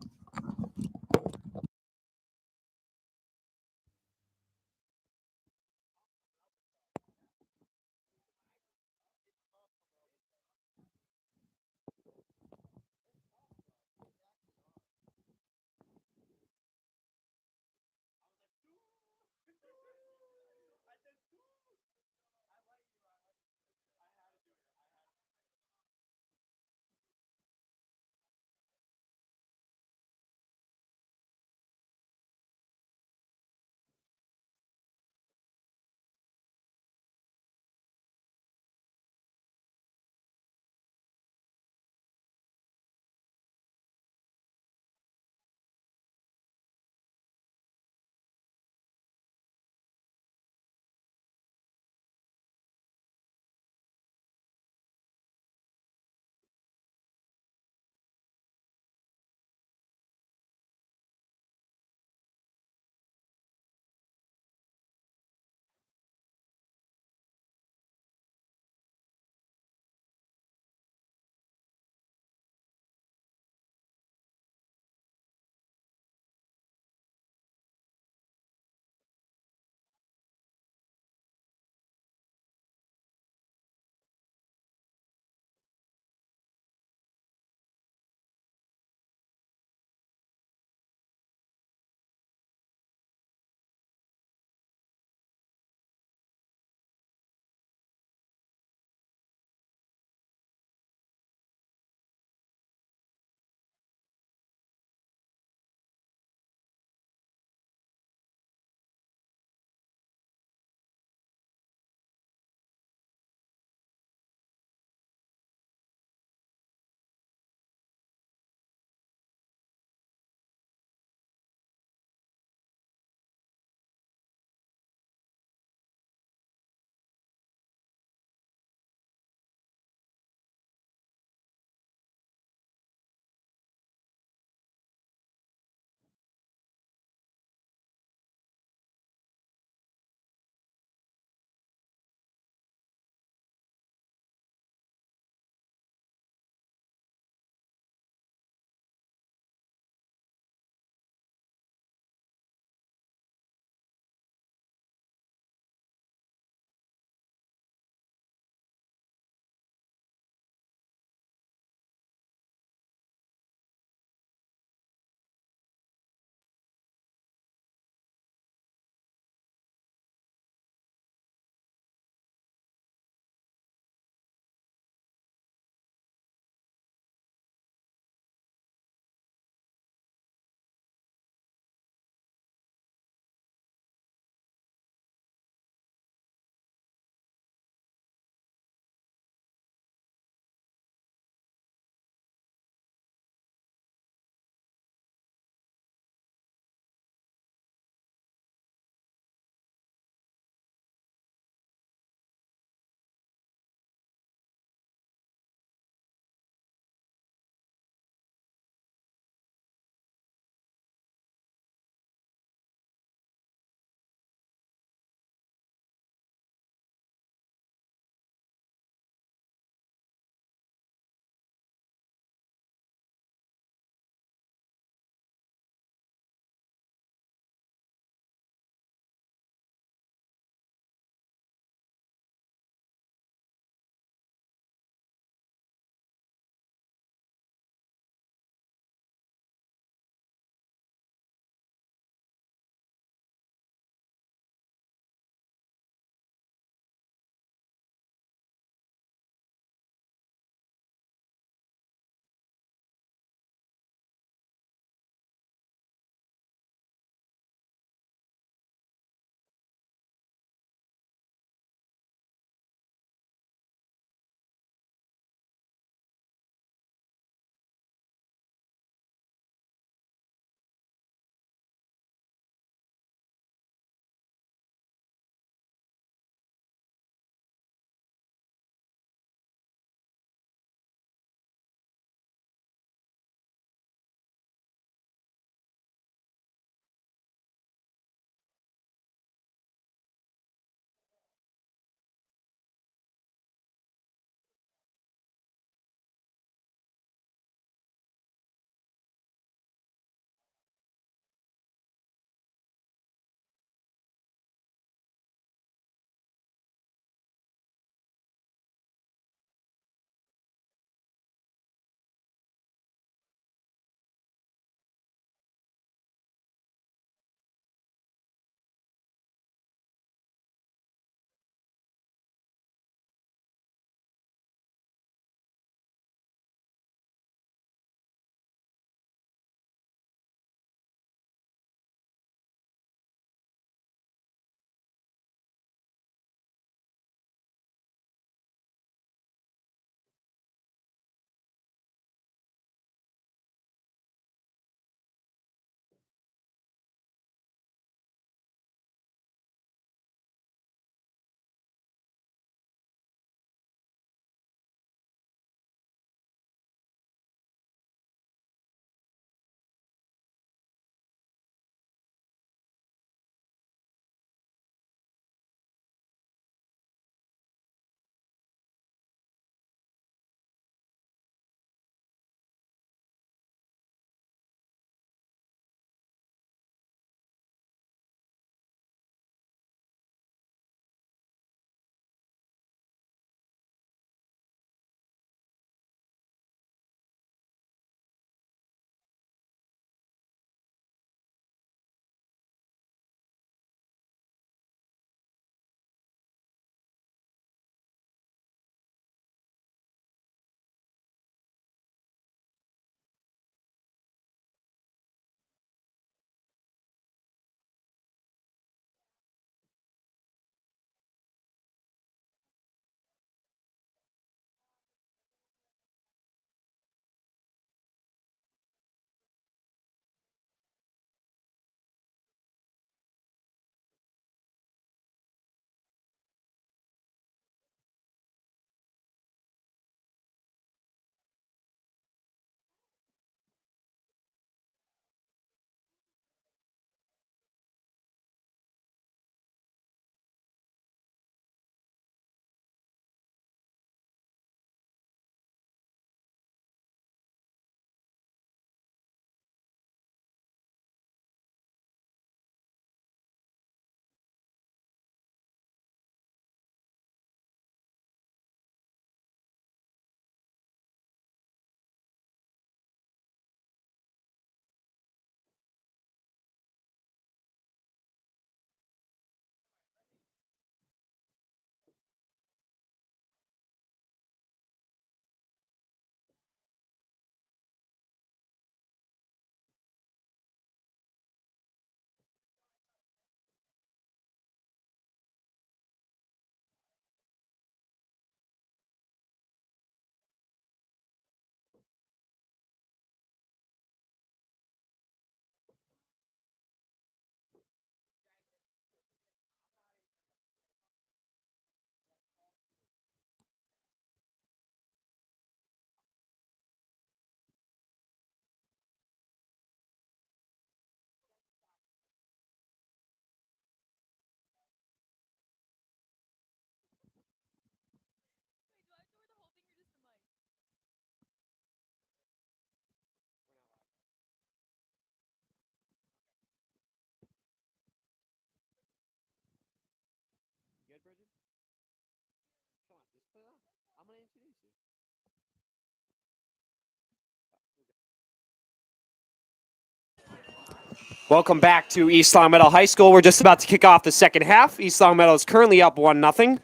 Welcome back to East Long Meadow High School. We're just about to kick off the second half. East Long Meadow is currently up 1-0,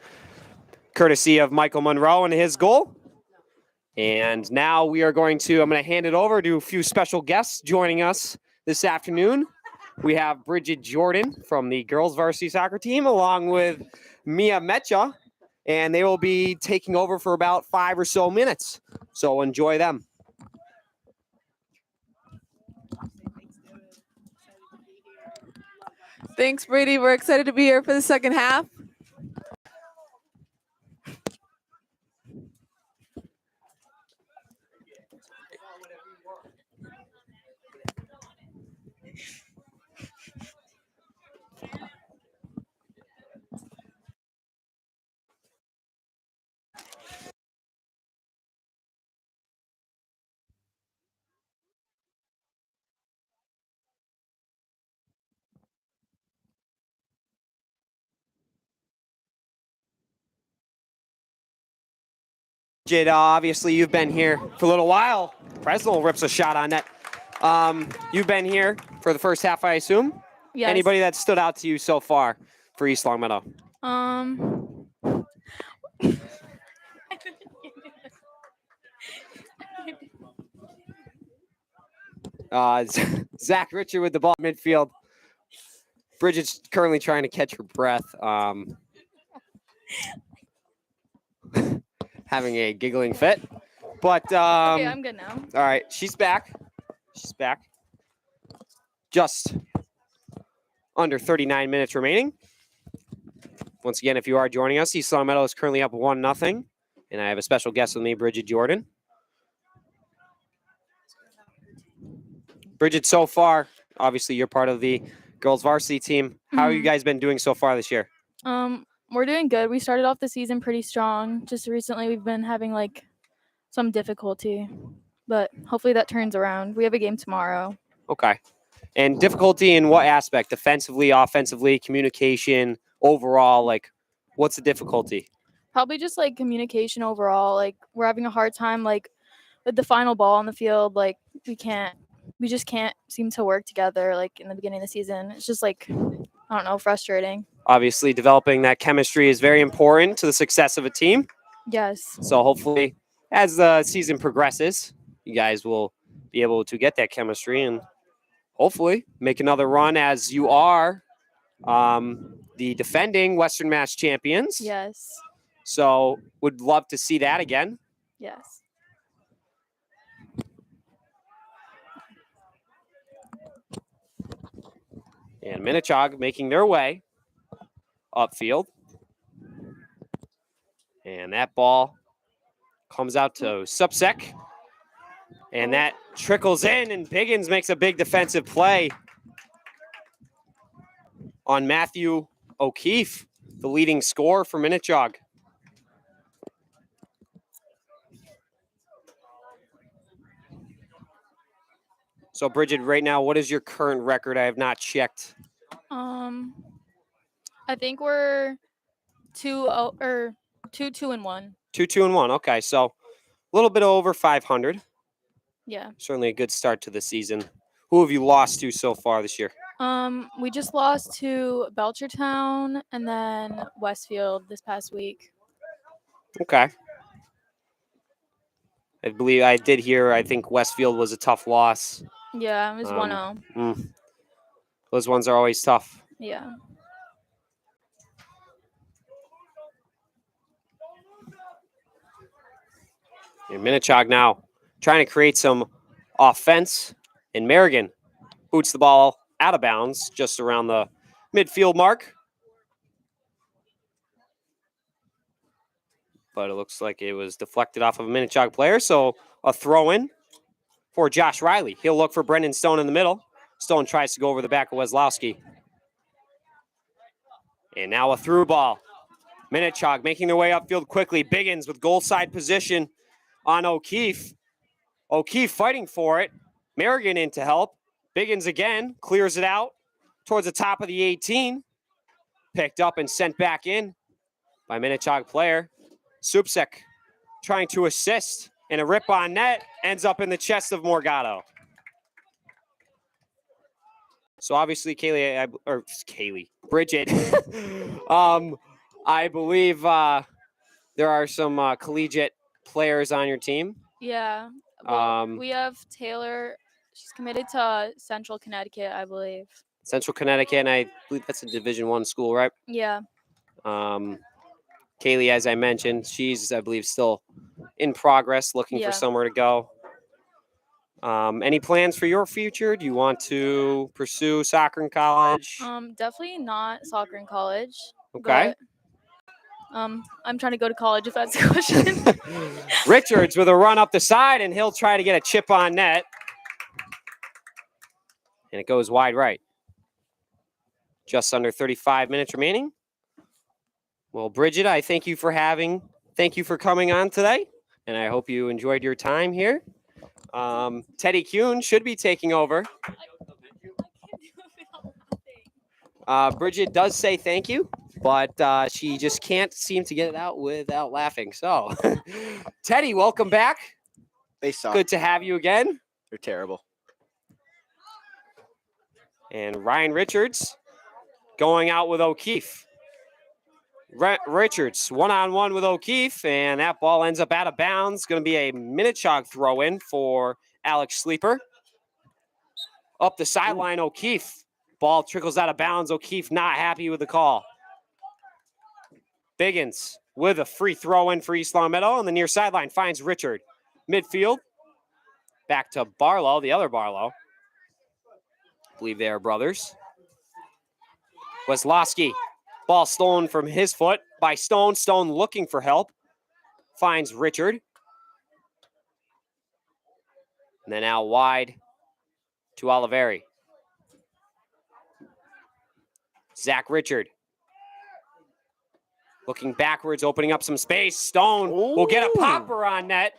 courtesy of Michael Monroe and his goal. And now I'm going to hand it over to a few special guests joining us this afternoon. We have Bridget Jordan from the girls varsity soccer team, along with Mia Mecha, and they will be taking over for about 5 or so minutes. So enjoy them. Thanks, Brady. We're excited to be here for the second half. Bridget, obviously you've been here for a little while. Presnell rips a shot on net. You've been here for the first half, I assume? Yes. Anybody that stood out to you so far for East Long Meadow? Zach Richard with the ball midfield. Bridget's currently trying to catch her breath. Having a giggling fit. But Okay, I'm good now. all right, she's back. She's back. Just under 39 minutes remaining. Once again, if you are joining us, East Long Meadow is currently up 1-0. And I have a special guest with me, Bridget Jordan. Bridget, so far, obviously you're part of the girls varsity team. How have you guys been doing so far this year? We're doing good. We started off the season pretty strong. Just recently we've been having some difficulty, but hopefully that turns around. We have a game tomorrow. Okay. And difficulty in what aspect? Defensively, offensively, communication, overall, what's the difficulty? Probably just communication overall. We're having a hard time with the final ball on the field. We just can't seem to work together in the beginning of the season. It's just I don't know, frustrating. Obviously, developing that chemistry is very important to the success of a team. Yes. So hopefully, as the season progresses, you guys will be able to get that chemistry and hopefully make another run as you are the defending Western Mass champions. Yes. So would love to see that again. Yes. And Minnechaug making their way upfield. And that ball comes out to Supsek. And that trickles in, and Biggins makes a big defensive play on Matthew O'Keefe, the leading scorer for Minnechaug. So, Bridget, right now, what is your current record? I have not checked. I think we're 2-2-1. 2-2-1. Okay, so a little bit over 500. Yeah. Certainly a good start to the season. Who have you lost to so far this year? We just lost to Belchertown and then Westfield this past week. Okay. I did hear, I think Westfield was a tough loss. Yeah, it was 1-0. Those ones are always tough. Yeah. And Minnechaug now trying to create some offense. And Merrigan boots the ball out of bounds just around the midfield mark. But it looks like it was deflected off of a Minnechaug player. So a throw in for Josh Riley. He'll look for Brendan Stone in the middle. Stone tries to go over the back of Weslowski. And now a through ball. Minnechaug making their way upfield quickly. Biggins with goal side position on O'Keefe. O'Keefe fighting for it. Merrigan in to help. Biggins again clears it out towards the top of the 18. Picked up and sent back in by Minnechaug player. Supsek trying to assist, and a rip on net ends up in the chest of Morgado. So obviously, Bridget, I believe there are some collegiate players on your team. Yeah. Well, we have Taylor. She's committed to Central Connecticut, I believe. Central Connecticut, and I believe that's a Division I school, right? Yeah. Kaylee, as I mentioned, she's, I believe, still in progress, looking for somewhere to go. Any plans for your future? Do you want to pursue soccer in college? Definitely not soccer in college. Okay. But, I'm trying to go to college if that's the question. Richards with a run up the side, and he'll try to get a chip on net. And it goes wide right. Just under 35 minutes remaining. Well, Bridget, I thank you for coming on today, and I hope you enjoyed your time here. Teddy Kuhn should be taking over. Bridget does say thank you, but she just can't seem to get it out without laughing. So, Teddy, welcome back. They suck. Good to have you again. They're terrible. And Ryan Richards going out with O'Keefe. Richards one-on-one with O'Keefe, and that ball ends up out of bounds. Going to be a Minnechaug throw-in for Alex Sleeper. Up the sideline, O'Keefe. Ball trickles out of bounds. O'Keefe not happy with the call. Biggins with a free throw-in for East Long Meadow on the near sideline finds Richard. Midfield. Back to Barlow, the other Barlow. I believe they are brothers. Weslowski. Ball stolen from his foot by Stone. Stone looking for help. Finds Richard. And then out wide to Oliveri. Zach Richard. Looking backwards, opening up some space. Stone will get a popper on net.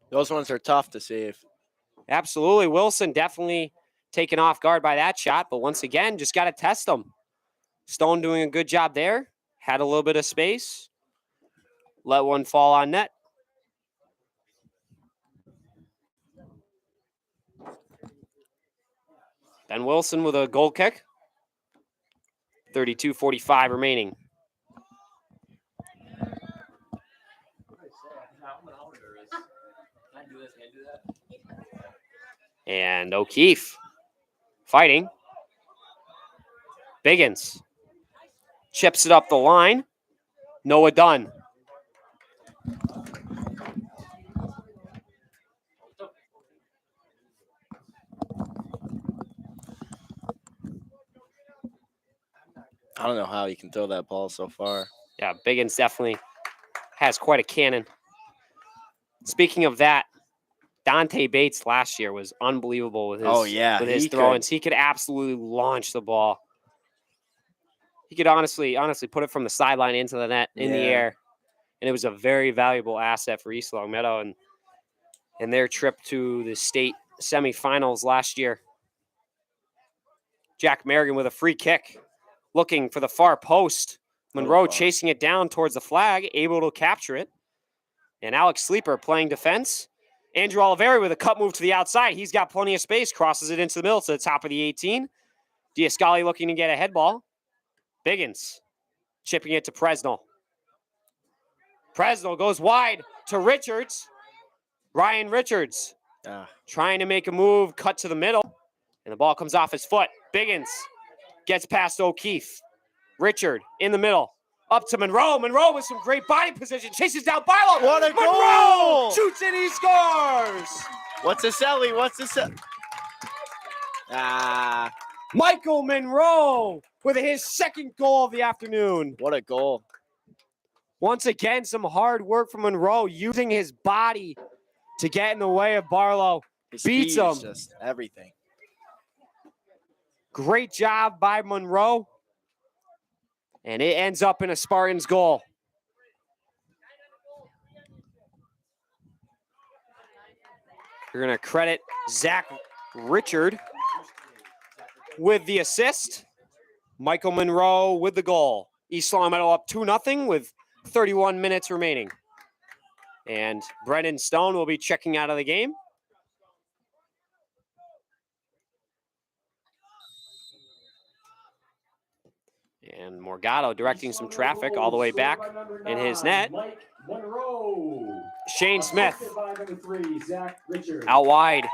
Those ones are tough to save. Absolutely. Wilson definitely taken off guard by that shot, but once again, just got to test them. Stone doing a good job there. Had a little bit of space. Let one fall on net. Ben Wilson with a goal kick. 32:45 remaining. And O'Keefe fighting. Biggins chips it up the line. Noah Dunn. I don't know how he can throw that ball so far. Yeah, Biggins definitely has quite a cannon. Speaking of that, Dante Bates last year was unbelievable with his throw-ins. He could absolutely launch the ball. He could honestly put it from the sideline into the net in the air. And it was a very valuable asset for East Long Meadow and their trip to the state semifinals last year. Jack Merrigan with a free kick, looking for the far post. Monroe chasing it down towards the flag, able to capture it. And Alex Sleeper playing defense. Andrew Oliveri with a cut move to the outside. He's got plenty of space, crosses it into the middle to the top of the 18. Diascali looking to get a head ball. Biggins chipping it to Presnell. Presnell goes wide to Richards. Ryan Richards trying to make a move, cut to the middle, and the ball comes off his foot. Biggins gets past O'Keefe. Richard in the middle, up to Monroe. Monroe with some great body position, chases down Barlow. What a Monroe goal! Shoots and he scores! What's this, Ellie? Michael Monroe with his second goal of the afternoon. What a goal. Once again, some hard work from Monroe, using his body to get in the way of Barlow. His Beats speed him. is just everything. Great job by Monroe. And it ends up in a Spartans goal. We're going to credit Zach Richard with the assist. Michael Monroe with the goal. East Long Meadow up 2-0 with 31 minutes remaining. And Brendan Stone will be checking out of the game. And Morgado directing some traffic all the way back in his net. Shane Smith out wide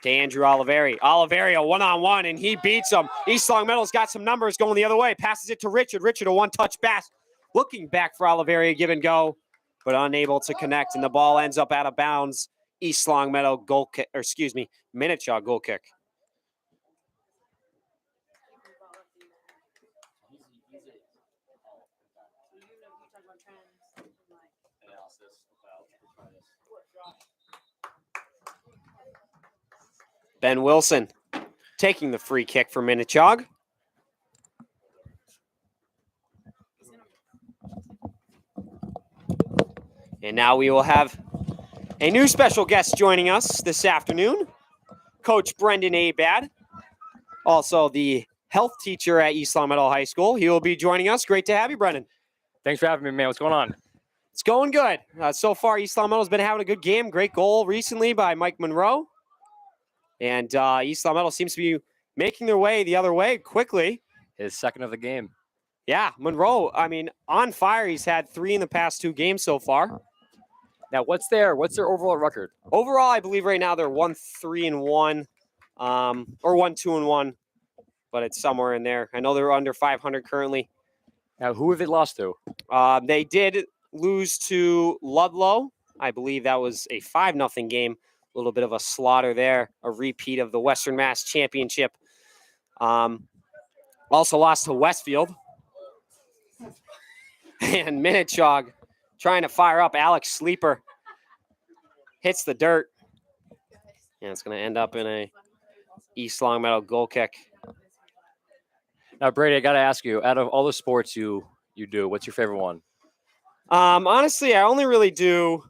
to Andrew Oliveri. Oliveri a one-on-one, and he beats him. East Long Meadow's got some numbers going the other way. Passes it to Richard. Richard a one-touch pass. Looking back for Oliveri, a give and go, but unable to connect, and the ball ends up out of bounds. East Long Meadow goal kick, or excuse me, Minnechaug goal kick. Ben Wilson taking the free kick for Minnechaug. And now we will have a new special guest joining us this afternoon, Coach Brendan Abad, also the health teacher at East Long Meadow High School. He will be joining us. Great to have you, Brendan. Thanks for having me, man. What's going on? It's going good. So far, East Long Meadow's been having a good game. Great goal recently by Mike Monroe. And East Long Meadow seems to be making their way the other way quickly. His second of the game. Yeah, Monroe, I mean, on fire. He's had 3 in the past 2 games so far. Now, what's their overall record? Overall, I believe right now they're 1-3-1, or 1-2-1, but it's somewhere in there. I know they're under 500 currently. Now, who have they lost to? They did lose to Ludlow. I believe that was a 5-0 game. A little bit of a slaughter there, a repeat of the Western Mass Championship. Also lost to Westfield. And Minnechaug trying to fire up. Alex Sleeper hits the dirt. And it's going to end up in a East Long Meadow goal kick. Now, Brady, I got to ask you, out of all the sports you do, what's your favorite one? Honestly, I only really do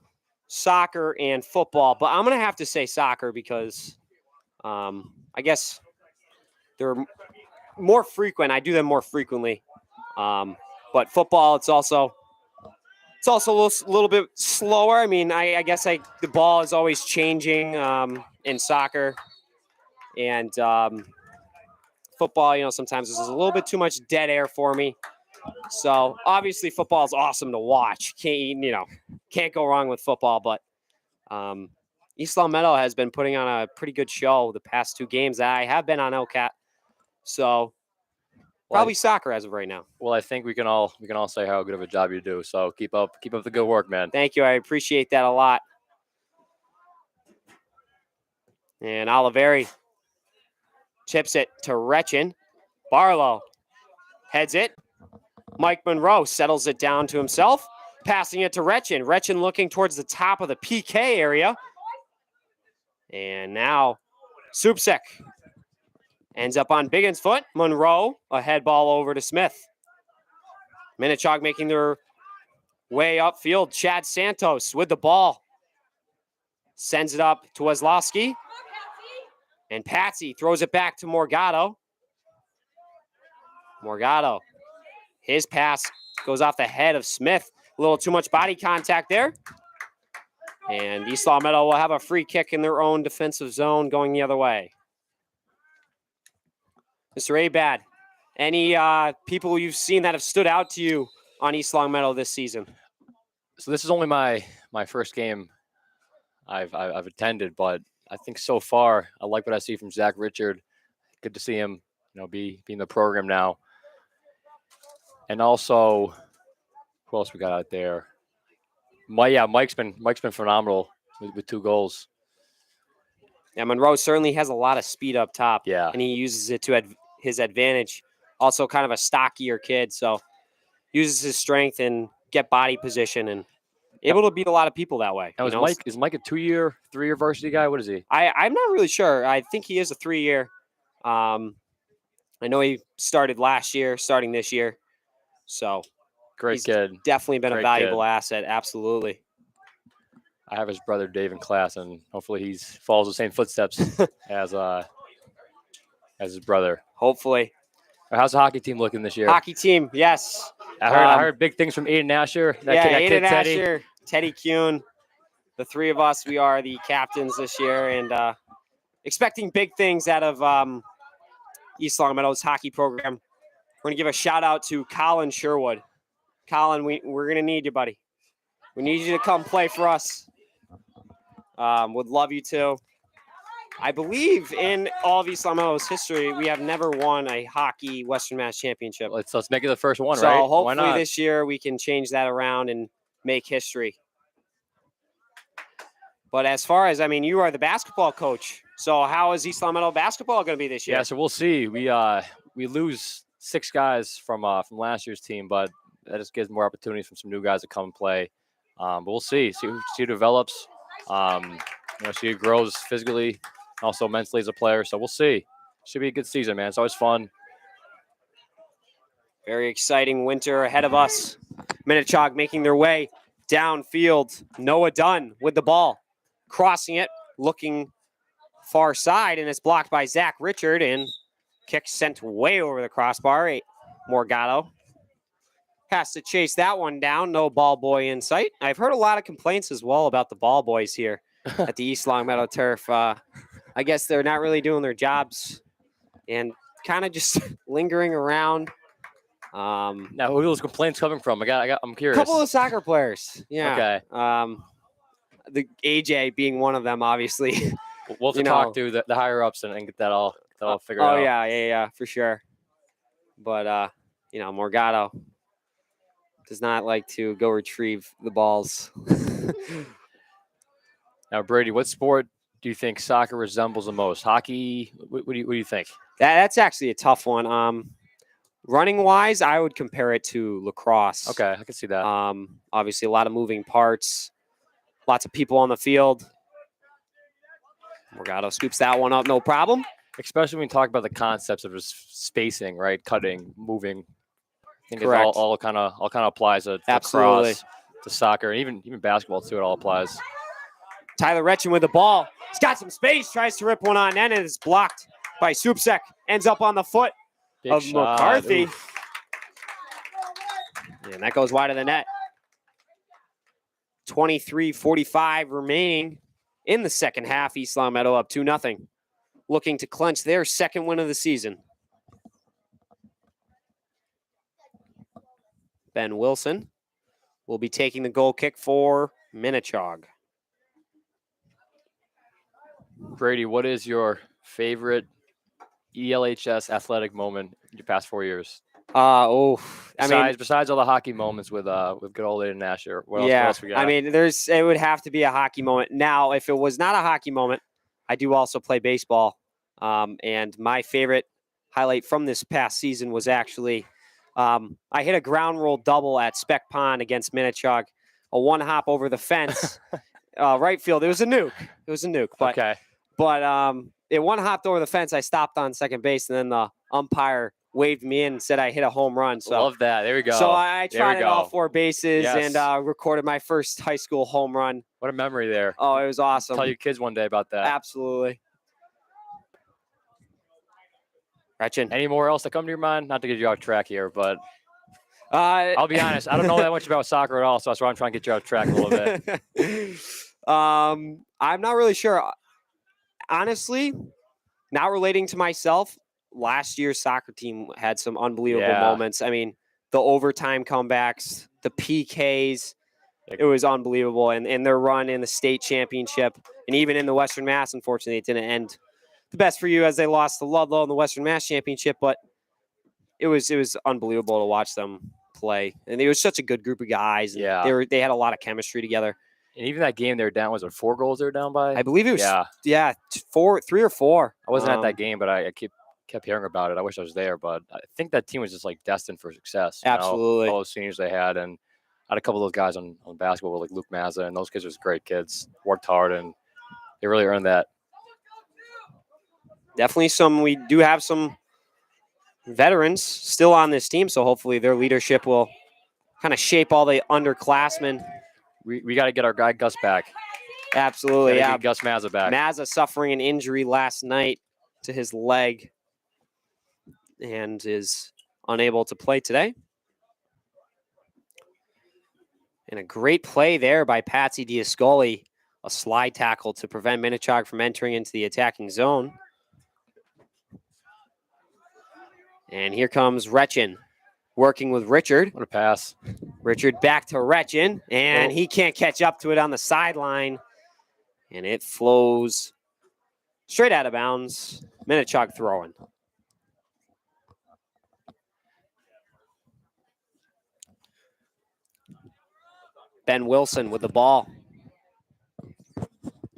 soccer and football, but I'm going to have to say soccer because I guess they're more frequent. I do them more frequently. But football, it's also a little bit slower. I mean, I guess the ball is always changing in soccer. And football, sometimes there's a little bit too much dead air for me. So obviously football is awesome to watch. Can't go wrong with football. But East Long Meadow has been putting on a pretty good show the past 2 games. I have been on LCAT, so probably soccer as of right now. Well, I think we can all say how good of a job you do. So keep up the good work, man. Thank you. I appreciate that a lot. And Oliveri chips it to Retchin. Barlow heads it. Mike Monroe settles it down to himself, passing it to Retchin. Retchin looking towards the top of the PK area. And now Supsek ends up on Biggin's foot. Monroe, a head ball over to Smith. Minnechaug making their way upfield. Chad Santos with the ball. Sends it up to Weslowski. And Patsy throws it back to Morgado. Morgado. His pass goes off the head of Smith. A little too much body contact there. And East Long Meadow will have a free kick in their own defensive zone going the other way. Mr. Abad, any people you've seen that have stood out to you on East Long Meadow this season? So this is only my first game I've attended, but I think so far I like what I see from Zach Richard. Good to see him, be in the program now. And also, who else we got out there? Mike's been phenomenal with 2 goals. Yeah, Monroe certainly has a lot of speed up top. Yeah. And he uses it to his advantage. Also kind of a stockier kid, so uses his strength and get body position and able to beat a lot of people that way. Now, is Mike a 2-year, 3-year varsity guy? What is he? I'm not really sure. I think he is a 3-year. I know he started last year, starting this year. So Great kid. Definitely been a valuable asset. Absolutely. I have his brother Dave in class, and hopefully he follows the same footsteps as his brother. Hopefully. How's the hockey team looking this year? Hockey team, yes. I heard big things from Aiden Asher. That kid Aiden Teddy. Asher, Teddy Kuhn. The three of us, we are the captains this year, and expecting big things out of East Long Meadows hockey program. We're going to give a shout out to Colin Sherwood. Colin, we're going to need you, buddy. We need you to come play for us. Would love you to. I believe in all of East Long Meadows history, we have never won a hockey Western Mass championship. Let's make it the first one, So right? Why hopefully not? this year we can change that around and make history. But as far as, you are the basketball coach. So how is East Long Meadow basketball going to be this year? Yeah, so we'll see. We lose 6 guys from last year's team, but that just gives more opportunities for some new guys to come and play. But we'll see who develops. See who grows physically, also mentally as a player. So we'll see. Should be a good season, man. It's always fun. Very exciting winter ahead of us. Minnechaug making their way downfield. Noah Dunn with the ball, crossing it, looking far side, and it's blocked by Zach Richard, and kick sent way over the crossbar. Morgado has to chase that one down. No ball boy in sight. I've heard a lot of complaints as well about the ball boys here at the East Long Meadow Turf. I guess they're not really doing their jobs and kind of just lingering around. Now, who are those complaints coming from? I'm A curious. couple of soccer players. Yeah. Okay. The AJ being one of them, obviously. We'll have to talk to the higher ups and get that all figured out. Oh yeah, for sure. But Morgado does not like to go retrieve the balls. Now, Brady, what sport do you think soccer resembles the most? Hockey? What do you think? That's actually a tough one. Running wise, I would compare it to lacrosse. Okay, I can see that. Obviously a lot of moving parts, lots of people on the field. Morgado scoops that one up, no problem. Especially when you talk about the concepts of just spacing, right? Cutting, moving. I think Correct. it all kind of applies to Absolutely. lacrosse, to soccer, and even basketball too. It all applies. Tyler Retchin with the ball. He's got some space, tries to rip one on end, and it's blocked by Supsek. Ends up on the foot Big of shot. McCarthy. Oof. And that goes wide of the net. 23:45 remaining in the second half. East Long Meadow up 2-0. Looking to clinch their second win of the season. Ben Wilson will be taking the goal kick for Minnechaug. Brady, what is your favorite ELHS athletic moment in your past 4 years? Besides all the hockey moments with good old Aiden Asher, what else we got? It would have to be a hockey moment. Now, if it was not a hockey moment, I do also play baseball. And my favorite highlight from this past season was actually I hit a ground roll double at Spec Pond against Minnechaug, a one hop over the fence, right field. It was a nuke. But, okay. But it one hopped over the fence. I stopped on second base, and then the umpire waved me in and said I hit a home run. So Love that. There we go. So I tried it all 4 bases Yes. and recorded my first high school home run. What a memory there. Oh, it was awesome. Tell your kids one day about that. Absolutely. Retchin. Any more else that come to your mind? Not to get you off track here, but I'll be honest. I don't know that much about soccer at all, so that's why I'm trying to get you off track a little bit. I'm not really sure. Honestly, not relating to myself, last year's soccer team had some unbelievable moments. I mean, the overtime comebacks, the PKs, it was unbelievable. And their run in the state championship and even in the Western Mass, unfortunately, it didn't end the best for you as they lost to Ludlow in the Western Mass championship, but it was unbelievable to watch them play. And it was such a good group of guys. And they had a lot of chemistry together. And even that game they were down, was it 4 goals they were down by? I believe it was 3 or 4. I wasn't at that game, but I kept hearing about it. I wish I was there, but I think that team was just like destined for success. Absolutely. All those seniors they had, and I had a couple of those guys on basketball, like Luke Mazza, and those kids were just great kids, worked hard, and they really earned that. Definitely we do have some veterans still on this team, so hopefully their leadership will kind of shape all the underclassmen. We got to get our guy Gus back. Absolutely, Get Gus Mazza back. Mazza suffering an injury last night to his leg. and is unable to play today. And a great play there by Patsy Diascoli, a slide tackle to prevent Minnechaug from entering into the attacking zone. And here comes Retchin working with Richard. What a pass. Richard back to Retchin, and Oh. he can't catch up to it on the sideline. And it flows straight out of bounds. Minnechaug throwing. Ben Wilson with the ball.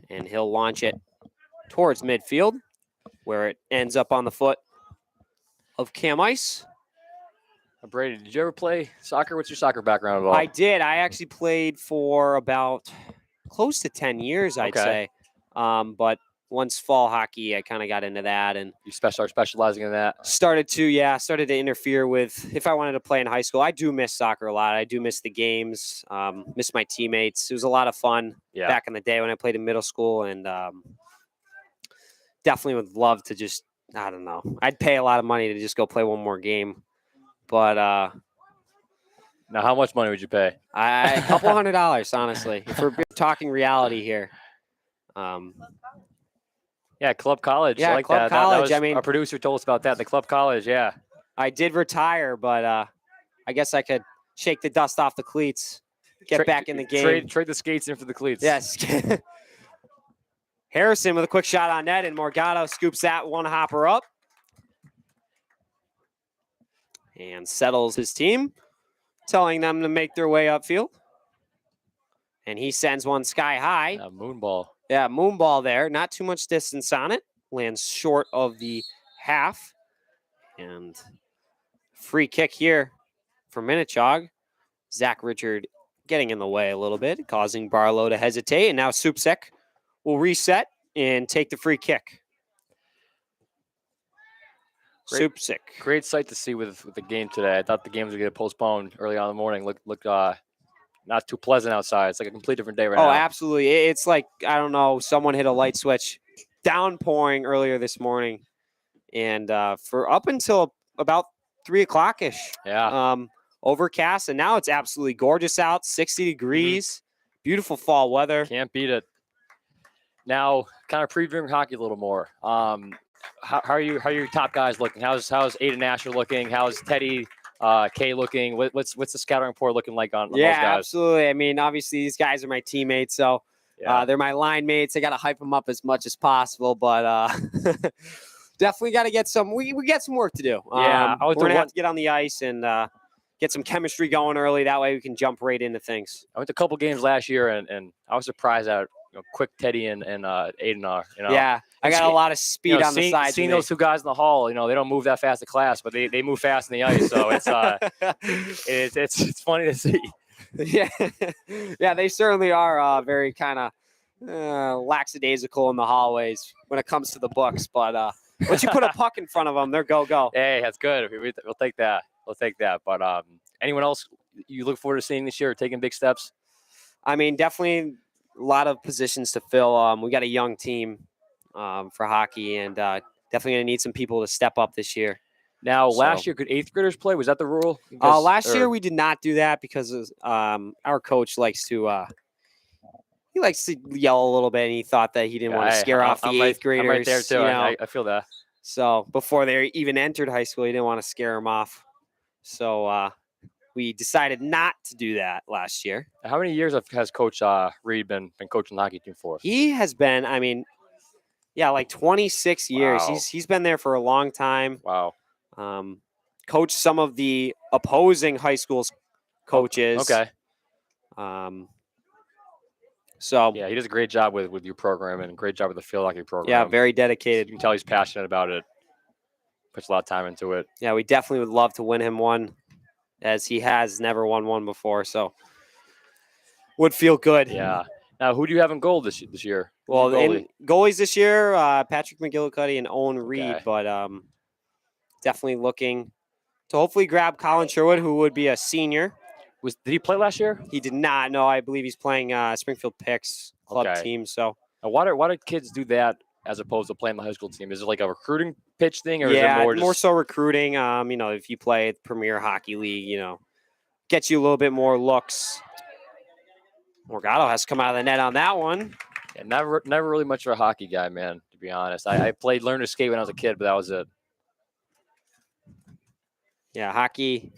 And he'll launch it towards midfield, where it ends up on the foot of Cam Ice. Brady, did you ever play soccer? What's your soccer background at all? I did. I actually played for about close to 10 years, I'd say. But once fall hockey, I kind of got into that and You are specializing in that? started to interfere with if I wanted to play in high school. I do miss soccer a lot. I do miss the games, miss my teammates. It was a lot of fun back in the day when I played in middle school, and definitely would love to just, I don't know. I'd pay a lot of money to just go play one more game. But Now, how much money would you pay? a couple $100, honestly, if we're talking reality here. Yeah, Club College. Yeah, I like Club that. College, That was, I mean- our producer told us about that. The Club College, yeah. I did retire, but I guess I could shake the dust off the cleats, get back in the game. Trade the skates in for the cleats. Yes. Harrison with a quick shot on net, and Morgado scoops that one hopper up and settles his team, telling them to make their way upfield. And he sends one sky high. Moonball. Yeah, moonball there. Not too much distance on it. Lands short of the half. And free kick here for Minnechaug. Zach Richard getting in the way a little bit, causing Barlow to hesitate. And now Supsek will reset and take the free kick. Supsek. Great sight to see with the game today. I thought the game was going to get postponed early on in the morning. Looked not too pleasant outside. It's like a complete different day right now. Oh, absolutely. It's like, I don't know, someone hit a light switch. Downpouring earlier this morning. And for up until about 3 o'clock-ish. Yeah. Overcast, and now it's absolutely gorgeous out, 60 degrees. Beautiful fall weather. Can't beat it. Now, kind of previewing hockey a little more. How are your top guys looking? How's Aiden Asher looking? How's Teddy K looking? What's the scouting report looking like on those guys? Absolutely. I mean, obviously these guys are my teammates, so they're my line mates. I got to hype them up as much as possible, but definitely got to get some. We got some work to do. Yeah, we're gonna have to get on the ice and get some chemistry going early. That way we can jump right into things. I went to a couple games last year, and I was surprised at quick Teddy and Aiden are. Yeah, I got a lot of speed on the side. Seeing those two guys in the hall, they don't move that fast to class, but they move fast in the ice. So it's it's funny to see. Yeah, they certainly are very kind of lackadaisical in the hallways when it comes to the books. But once you put a puck in front of them, they're go. Hey, that's good. We'll take that. We'll take that. But anyone else you look forward to seeing this year, taking big steps? I mean, definitely a lot of positions to fill. We got a young team for hockey, and definitely going to need some people to step up this year. Now, last year, could 8th graders play? Was that the rule? Last year, we did not do that because our coach likes to yell a little bit, and he thought that he didn't want to scare off the 8th graders. I'm right there, too. I feel that. So before they even entered high school, he didn't want to scare them off. So we decided not to do that last year. How many years has Coach Reed been coaching the hockey team for? He has been, like 26 years. Wow. He's been there for a long time. Wow. Coached some of the opposing high school's coaches. Okay. So yeah, he does a great job with your program and a great job with the field hockey program. Yeah, very dedicated. You can tell he's passionate about it. Puts a lot of time into it. Yeah, we definitely would love to win him one, as he has never won one before. So would feel good. Yeah. Now, who do you have in goal this year? Well, in goalies this year, Patrick McGillicuddy and Owen Reed, but definitely looking to hopefully grab Colin Sherwood, who would be a senior. Did he play last year? He did not. No, I believe he's playing Springfield Picks club team. So now, why do kids do that as opposed to playing the high school team? Is it like a recruiting pitch thing, or Yeah, is it more just more so recruiting. If you play Premier Hockey League, gets you a little bit more looks. Morgado has come out of the net on that one. Yeah, never really much of a hockey guy, man, to be honest. I learned to skate when I was a kid, but that was it. Yeah, hockey,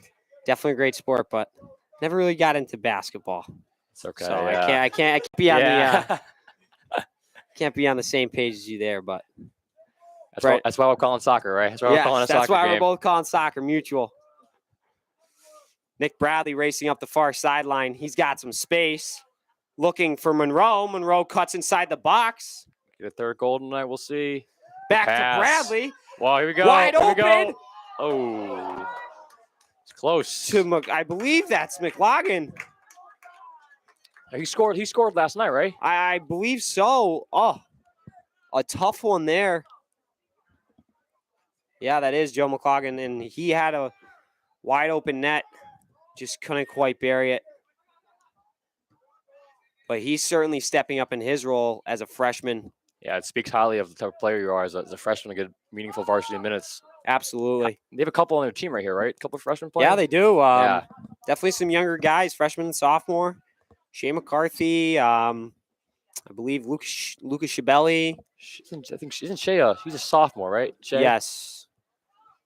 definitely a great sport, but never really got into basketball. It's okay. So yeah. I can't be on Yeah. can't be on the same page as you there, but That's why we're calling soccer, right? That's why we're calling a that's soccer why game. we're both calling soccer mutual. Nick Bradley racing up the far sideline. He's got some space. Looking for Monroe. Monroe cuts inside the box. Get a third goal tonight. We'll see. Back Pass. to Bradley. Wow, here we go. Wide Here we open. go. Oh, it's close. I believe that's McLaughlin. He scored last night, right? I believe so. Oh, a tough one there. Yeah, that is Joe McLaughlin, and he had a wide open net. Just couldn't quite bury it. But he's certainly stepping up in his role as a freshman. Yeah, it speaks highly of the type of player you are as a freshman to get meaningful varsity minutes. Absolutely. They have a couple on their team right here, right? A couple of freshmen playing? Yeah, they do. Yeah. Definitely some younger guys, freshman and sophomore. Shea McCarthy, I believe Lucas Shabelli. I think isn't Shea he's a sophomore, right? Shea? Yes.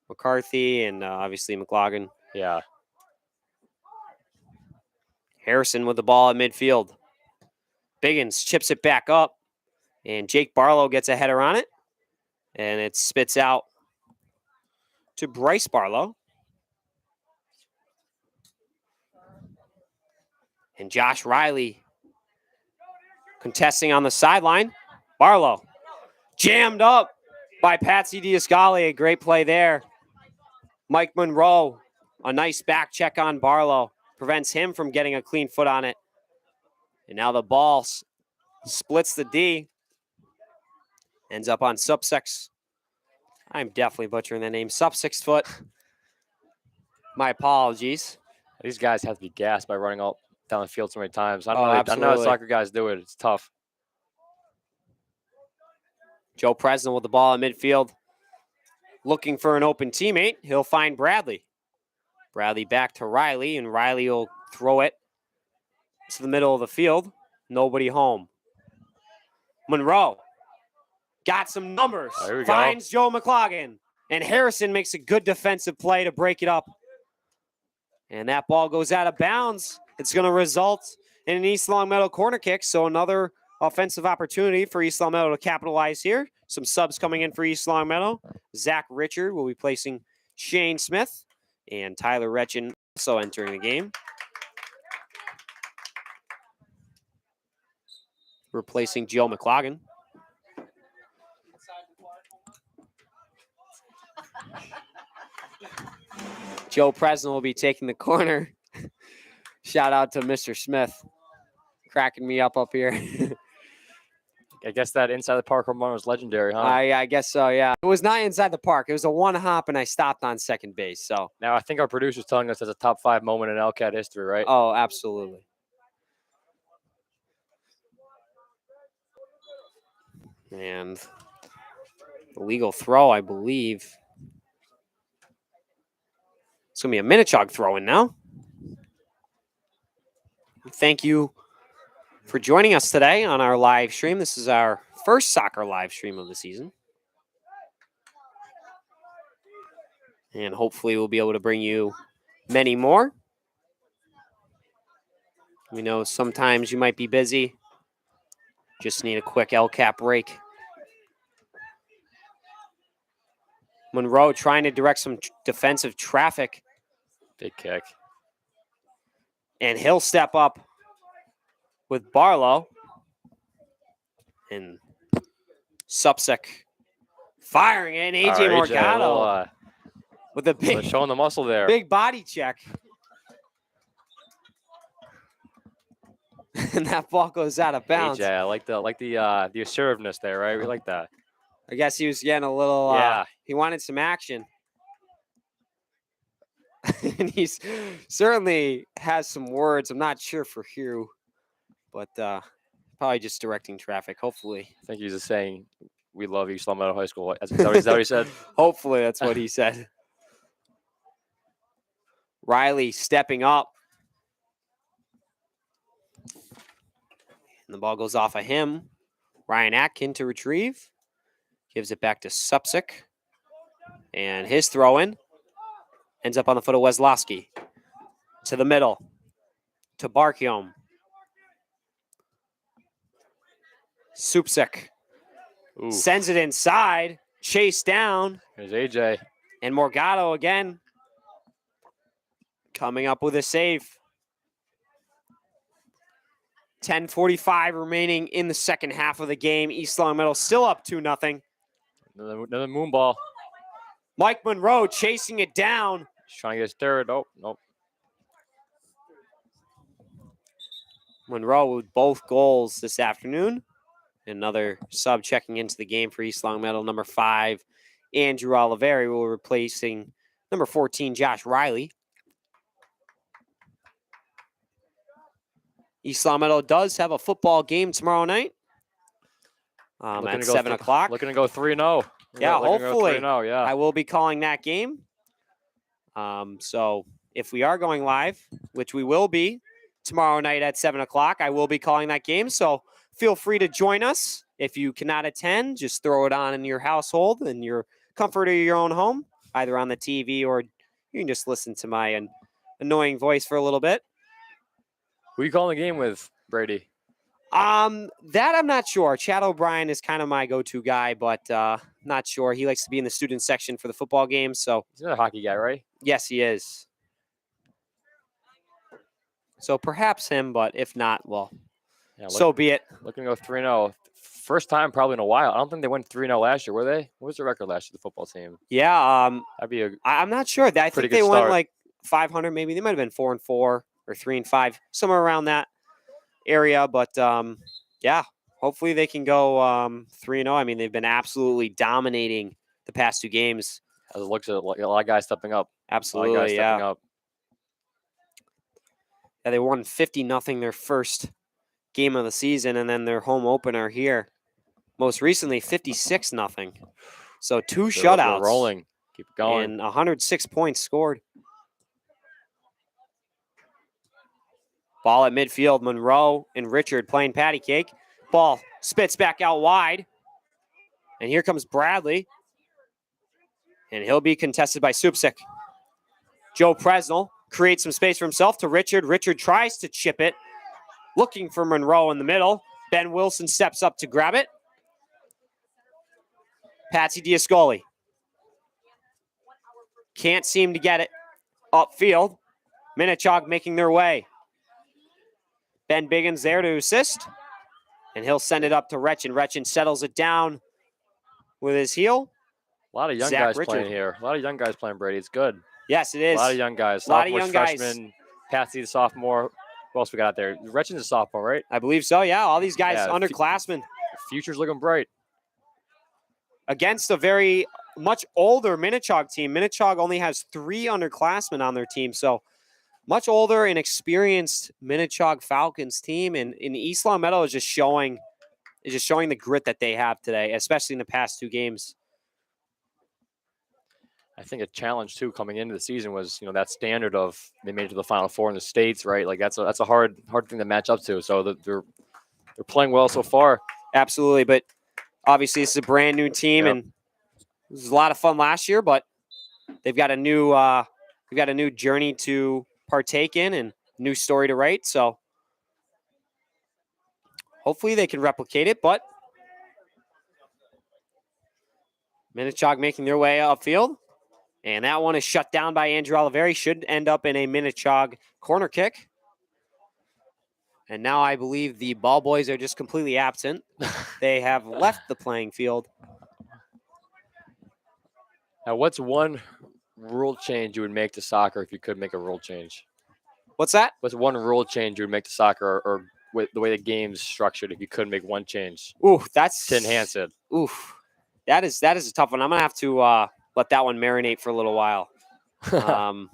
McCarthy and obviously McLaughlin. Yeah. Harrison with the ball at midfield. Biggins chips it back up, and Jake Barlow gets a header on it, and it spits out to Bryce Barlow. And Josh Riley contesting on the sideline. Barlow jammed up by Patsy Diascali. A great play there. Mike Monroe, a nice back check on Barlow. Prevents him from getting a clean foot on it. And now the ball splits the D. Ends up on sub 6. I'm definitely butchering the name. Sub 6 foot. My apologies. These guys have to be gassed by running all down the field so many times. I know Absolutely. how soccer guys do it. It's tough. Joe Presnell with the ball in midfield. Looking for an open teammate. He'll find Bradley. Bradley back to Riley, and Riley will throw it to the middle of the field. Nobody home. Monroe got some numbers. Oh, here we Finds Joe McLaughlin. And Harrison makes a good defensive play to break it up. And that ball goes out of bounds. It's going to result in an East Longmeadow corner kick. So another offensive opportunity for East Longmeadow to capitalize here. Some subs coming in for East Longmeadow. Zach Richard will be placing Shane Smith. And Tyler Retchin also entering the game. Replacing Joe McLaughlin. Joe Presnell will be taking the corner. Shout out to Mr. Smith. Cracking me up here. I guess that inside the park home run was legendary, huh? I guess so, yeah. It was not inside the park. It was a one hop, and I stopped on second base. So Now, I think our producer's telling us it's a top 5 moment in LCAT history, right? Oh, absolutely. And illegal throw, I believe. It's going to be a Minnechaug throw in now. Thank you for joining us today on our live stream. This is our first soccer live stream of the season. And hopefully we'll be able to bring you many more. We know sometimes you might be busy. Just need a quick LCAP break. Monroe trying to direct some defensive traffic. Big kick. And he'll step up with Barlow. And Supsek firing it. And AJ Morgado with a big, showing the muscle there. big body check. And that ball goes out of bounds. AJ, I like the assertiveness there, right? We like that. I guess he was getting a little, Yeah. He wanted some action. And he's certainly has some words. I'm not sure for Hugh, but probably just directing traffic, hopefully. I think he's just saying, we love East Long Meadow High School. Is that what he said? Hopefully that's what he said. Riley stepping up. And the ball goes off of him. Ryan Atkin to retrieve. Gives it back to Supsick. And his throw in ends up on the foot of Weslowski. To the middle. To Barkiom. Supsick Ooh, sends it inside. Chased down. here's AJ. And Morgado again. Coming up with a save. 10:45 remaining in the second half of the game. East Long Meadow still up 2-0. Another moon ball. Mike Monroe chasing it down. He's trying to get his third. Oh, nope. Monroe with both goals this afternoon. Another sub checking into the game for East Long Meadow. Number 5, Andrew Oliveri will be replacing number 14, Josh Riley. East Long Meadow does have a football game tomorrow night at 7 o'clock. Looking to go 3-0. Yeah, Looking to go hopefully. 3-0, yeah. I will be calling that game. So if we are going live, which we will be tomorrow night at 7 o'clock, I will be calling that game. So feel free to join us. If you cannot attend, just throw it on in your household in your comfort of your own home, either on the TV or you can just listen to my annoying voice for a little bit. Who are you calling the game with, Brady? That I'm not sure. Chad O'Brien is kind of my go-to guy, but not sure. He likes to be in the student section for the football games. So He's another hockey guy, right? yes, he is. So perhaps him, but if not, well, Yeah, so be it. looking to go 3-0. First time probably in a while. I don't think they went 3-0 last year, were they? What was the record last year, the football team? Yeah, That'd be a I'm not sure. I Pretty think good they went start. like 500, maybe. They might have been 4-4 or 3-5, somewhere around that area. But yeah, hopefully they can go 3-0. I mean, they've been absolutely dominating the past 2 games. as it looks at like a lot of guys stepping up. A lot of guys Absolutely, yeah. stepping up. Yeah, they won 50-0 their first game of the season, and then their home opener here, most recently 56-0. So 2 They're shutouts. rolling. Keep it going. And 106 points scored. Ball at midfield. Monroe and Richard playing patty cake. Ball spits back out wide. And here comes Bradley. And he'll be contested by Supsick. Joe Presnell creates some space for himself to Richard. Richard tries to chip it. Looking for Monroe in the middle. Ben Wilson steps up to grab it. Patsy Diascoli. Can't seem to get it upfield. Minnechaug making their way. Ben Biggins there to assist. And he'll send it up to Retchen. Retchen settles it down with his heel. A lot of young Zach guys Richard. playing here. A lot of young guys playing, Brady. It's good. Yes, it A is. lot of young guys. A lot of Sophomores, young guys. freshmen. Patsy the sophomore. Who else we got out there? Retchen's a sophomore, right? I believe so, yeah. All these guys, Yeah, underclassmen, Future's looking bright. against a very much older Minnechaug team. Minnechaug only has 3 underclassmen on their team, so much older and experienced Minnechaug Falcons team. And East Long Meadow is just showing the grit that they have today, especially in the past 2 games. I think a challenge too coming into the season was, that standard of they made it to the Final Four in the States, right? Like that's a hard thing to match up to. So they're playing well so far. Absolutely, but obviously this is a brand new team, Yep. and it was a lot of fun last year. But they've got a new journey to partake in and new story to write. So hopefully they can replicate it. But Minnechaug making their way upfield, and that one is shut down by Andrew Oliveri. Should end up in a Minnechaug corner kick. And now I believe the ball boys are just completely absent. They have left the playing field. Now, what's one rule change you would make to soccer if you could make a rule change? What's that? What's one rule change you would make to soccer or with the way the game's structured if you could make one change Ooh, that's to enhance it? Oof, that is a tough one. I'm gonna have to let that one marinate for a little while. I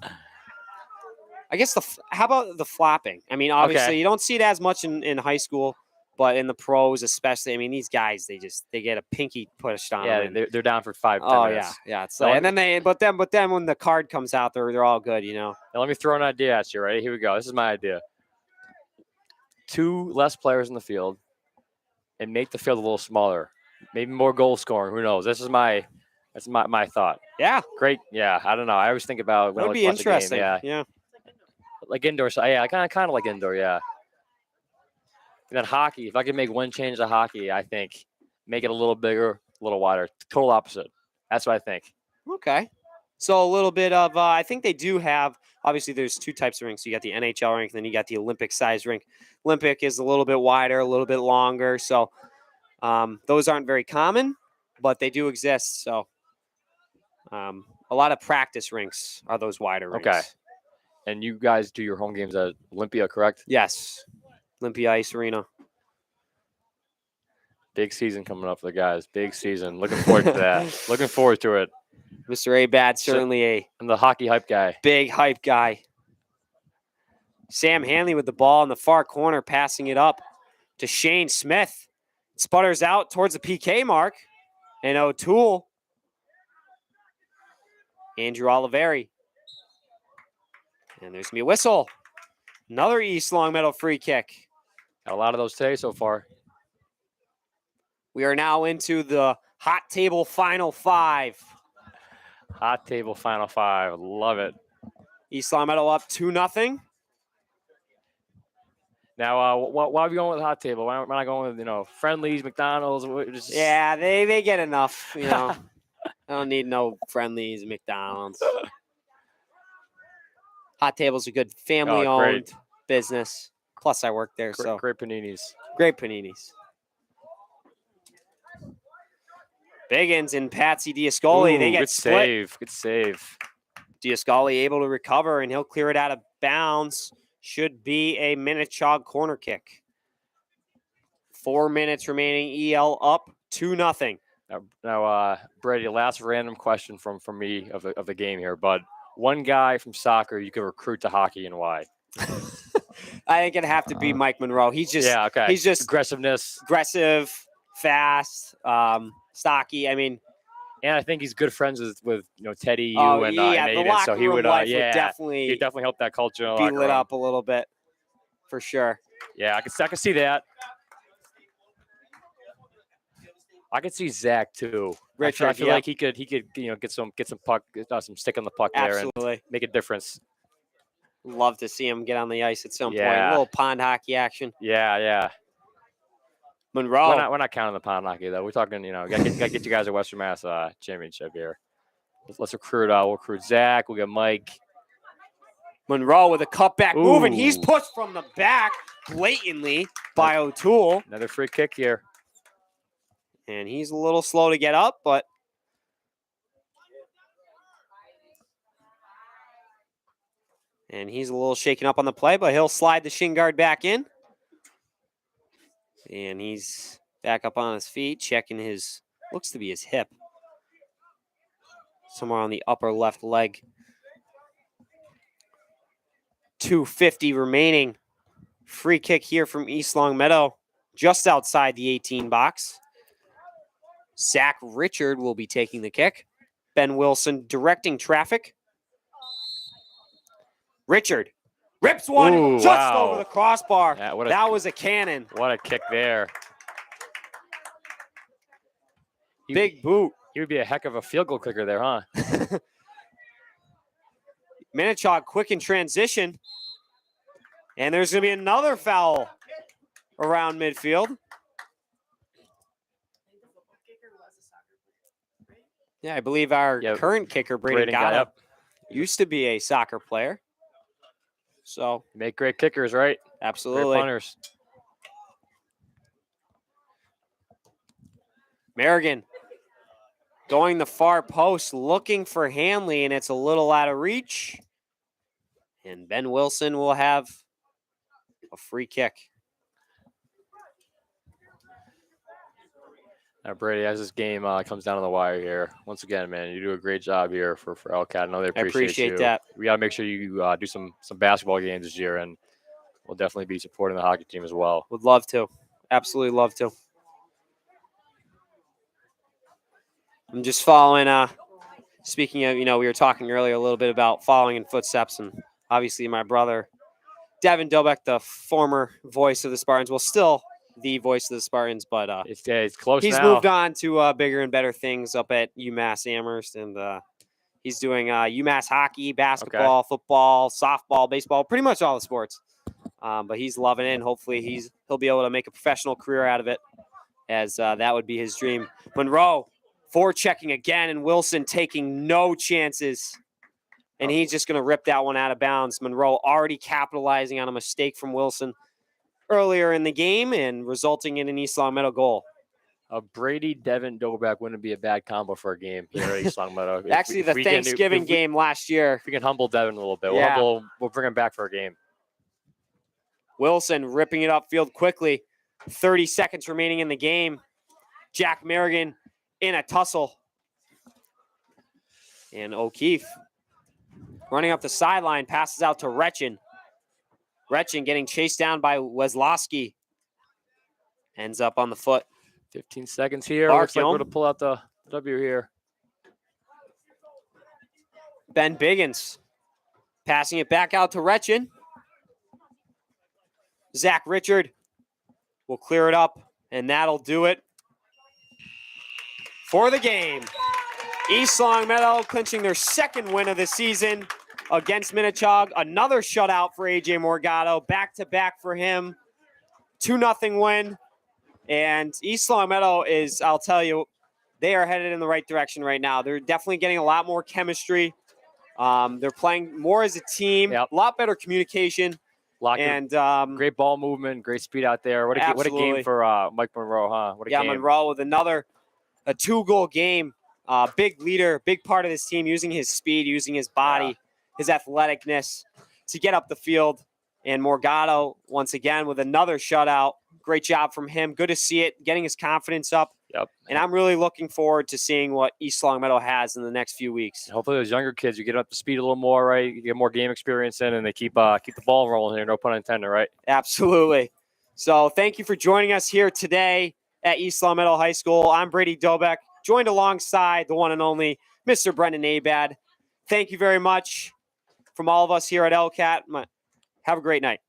guess how about the flapping? I mean, obviously Okay. you don't see it as much in high school. But in the pros, especially, I mean, these guys, they get a pinky pushed on them. Yeah, they're down for 5, 10 Oh minutes. yeah. It's Now, like, let and then but then when the card comes out, they're all good, you know. Now let me throw an idea at you. Right, here we go. This is my idea. 2 less players in the field, and make the field a little smaller. Maybe more goal scoring. Who knows? That's my thought. Yeah, Great. Yeah, I don't know. I always think about when that I would be watch a game. interesting. Yeah, like indoor. So yeah, kind of like indoor. Yeah. And then hockey. If I could make one change to hockey, I think make it a little bigger, a little wider. Total opposite. That's what I think. Okay. So a little bit of, I think they do have, obviously there's 2 types of rinks. You got the NHL rink, and then you got the Olympic size rink. Olympic is a little bit wider, a little bit longer. So those aren't very common, but they do exist. So a lot of practice rinks are those wider rinks. Okay. And you guys do your home games at Olympia, correct? Yes. Olympia Ice Arena. Big season coming up for the guys. Big season. Looking forward to that. Looking forward to it. Mr. Abad, certainly a I'm the hockey hype guy. big hype guy. Sam Hanley with the ball in the far corner, passing it up to Shane Smith. Sputters out towards the PK mark. And O'Toole. Andrew Oliveri. And there's going to be a whistle. Another East Longmeadow free kick. Got a lot of those today so far. We are now into the hot table final 5. Hot table final 5. Love it. East Longmeadow up 2-0. Now, why are we going with hot table? Why not going with, Friendlies, McDonald's? Yeah, they get enough, you know. I don't need no Friendlies, McDonald's. Hot Table's a good family-owned business. Plus, I work there, so Great paninis. great paninis. Biggins and Patsy Diascoli, they get good split. save. Good save. Diascoli able to recover, and he'll clear it out of bounds. Should be a Minnechaug corner kick. 4 minutes remaining. EL up 2-0. Now, Brady, last random question from me of the game here, but one guy from soccer you can recruit to hockey and why? I think it'd have to be Mike Monroe. He's just he's just aggressiveness, aggressive, fast, stocky. I mean, and I think he's good friends with Teddy, you, and the Aiden, locker so he room would life he'd definitely help that culture in the be locker lit room. up a little bit, for sure. Yeah, I can see that. I could see Zach too. Richard, I feel like he could get some puck, some stick on the puck there Absolutely. and make a difference. Love to see him get on the ice at some point. Yeah. A little pond hockey action. Yeah. Monroe. We're not counting the pond hockey though. We're talking, gotta get you guys a Western Mass championship here. Let's recruit. We'll recruit Zach. We'll get Mike. Monroe with a cutback move, and he's Ooh. pushed from the back blatantly by O'Toole. Another free kick here. And he's a little slow to get up, but and he's a little shaken up on the play, but he'll slide the shin guard back in. And he's back up on his feet, checking his, looks to be his hip. Somewhere on the upper left leg. 2:50 remaining. Free kick here from East Longmeadow, just outside the 18 box. Zach Richard will be taking the kick. Ben Wilson directing traffic. Richard rips one Ooh, just wow. over the crossbar. Yeah, That was a cannon. What a kick there. Big boot. He would be a heck of a field goal kicker there, huh? Minnechaug quick in transition. And there's going to be another foul around midfield. Yeah, I believe our current kicker, Braden Gotta, used to be a soccer player. So Make great kickers, right? absolutely. Great punters. Merrigan going the far post, looking for Hanley, and it's a little out of reach. And Ben Wilson will have a free kick. Now, Brady, as this game comes down to the wire here, once again, man, you do a great job here for LCAT. I know they appreciate you. that. We got to make sure you do some basketball games this year, and we'll definitely be supporting the hockey team as well. Would love to. Absolutely love to. I'm just following, speaking of, we were talking earlier a little bit about following in footsteps, and obviously my brother, Devin Dobek, the former voice of the Spartans, well, still the voice of the Spartans, but It's close he's now. moved on to bigger and better things up at UMass Amherst, and he's doing UMass hockey, basketball, football, softball, baseball, pretty much all the sports. But he's loving it, and hopefully he'll be able to make a professional career out of it, as that would be his dream. Monroe forechecking again, and Wilson taking no chances. And he's just going to rip that one out of bounds. Monroe already capitalizing on a mistake from Wilson earlier in the game and resulting in an East Longmeadow goal. A Brady Devin Dobrak wouldn't be a bad combo for a game here at East Longmeadow. Actually, the Thanksgiving game last year. If we can humble Devin a little bit, Yeah. we'll bring him back for a game. Wilson ripping it upfield quickly. 30 seconds remaining in the game. Jack Merrigan in a tussle. And O'Keefe running up the sideline, passes out to Retchin. Retchin getting chased down by Weslowski. Ends up on the foot. 15 seconds here. Bark, Looks like we're going to pull out the W here. Ben Biggins passing it back out to Retchin. Zach Richard will clear it up, and that'll do it for the game. East Longmeadow clinching their second win of the season against Minnechaug. Another shutout for AJ Morgado. Back-to-back for him. 2-0 win. And East Longmeadow is, I'll tell you, they are headed in the right direction right now. They're definitely getting a lot more chemistry. They're playing more as a team. Yep. A lot better communication. And great ball movement, great speed out there. What a game for Mike Monroe, huh? What a game. Monroe with a 2-goal game. Big leader, big part of this team, using his speed, using his body, his athleticness to get up the field. And Morgado, once again, with another shutout. Great job from him. Good to see it, getting his confidence up. Yep. And I'm really looking forward to seeing what East Longmeadow has in the next few weeks. Hopefully those younger kids, you get up to speed a little more, right? You get more game experience in, and they keep the ball rolling here, no pun intended, right? Absolutely. So thank you for joining us here today at East Longmeadow High School. I'm Brady Dobek, joined alongside the one and only Mr. Brendan Abad. Thank you very much from all of us here at LCAT. Have a great night.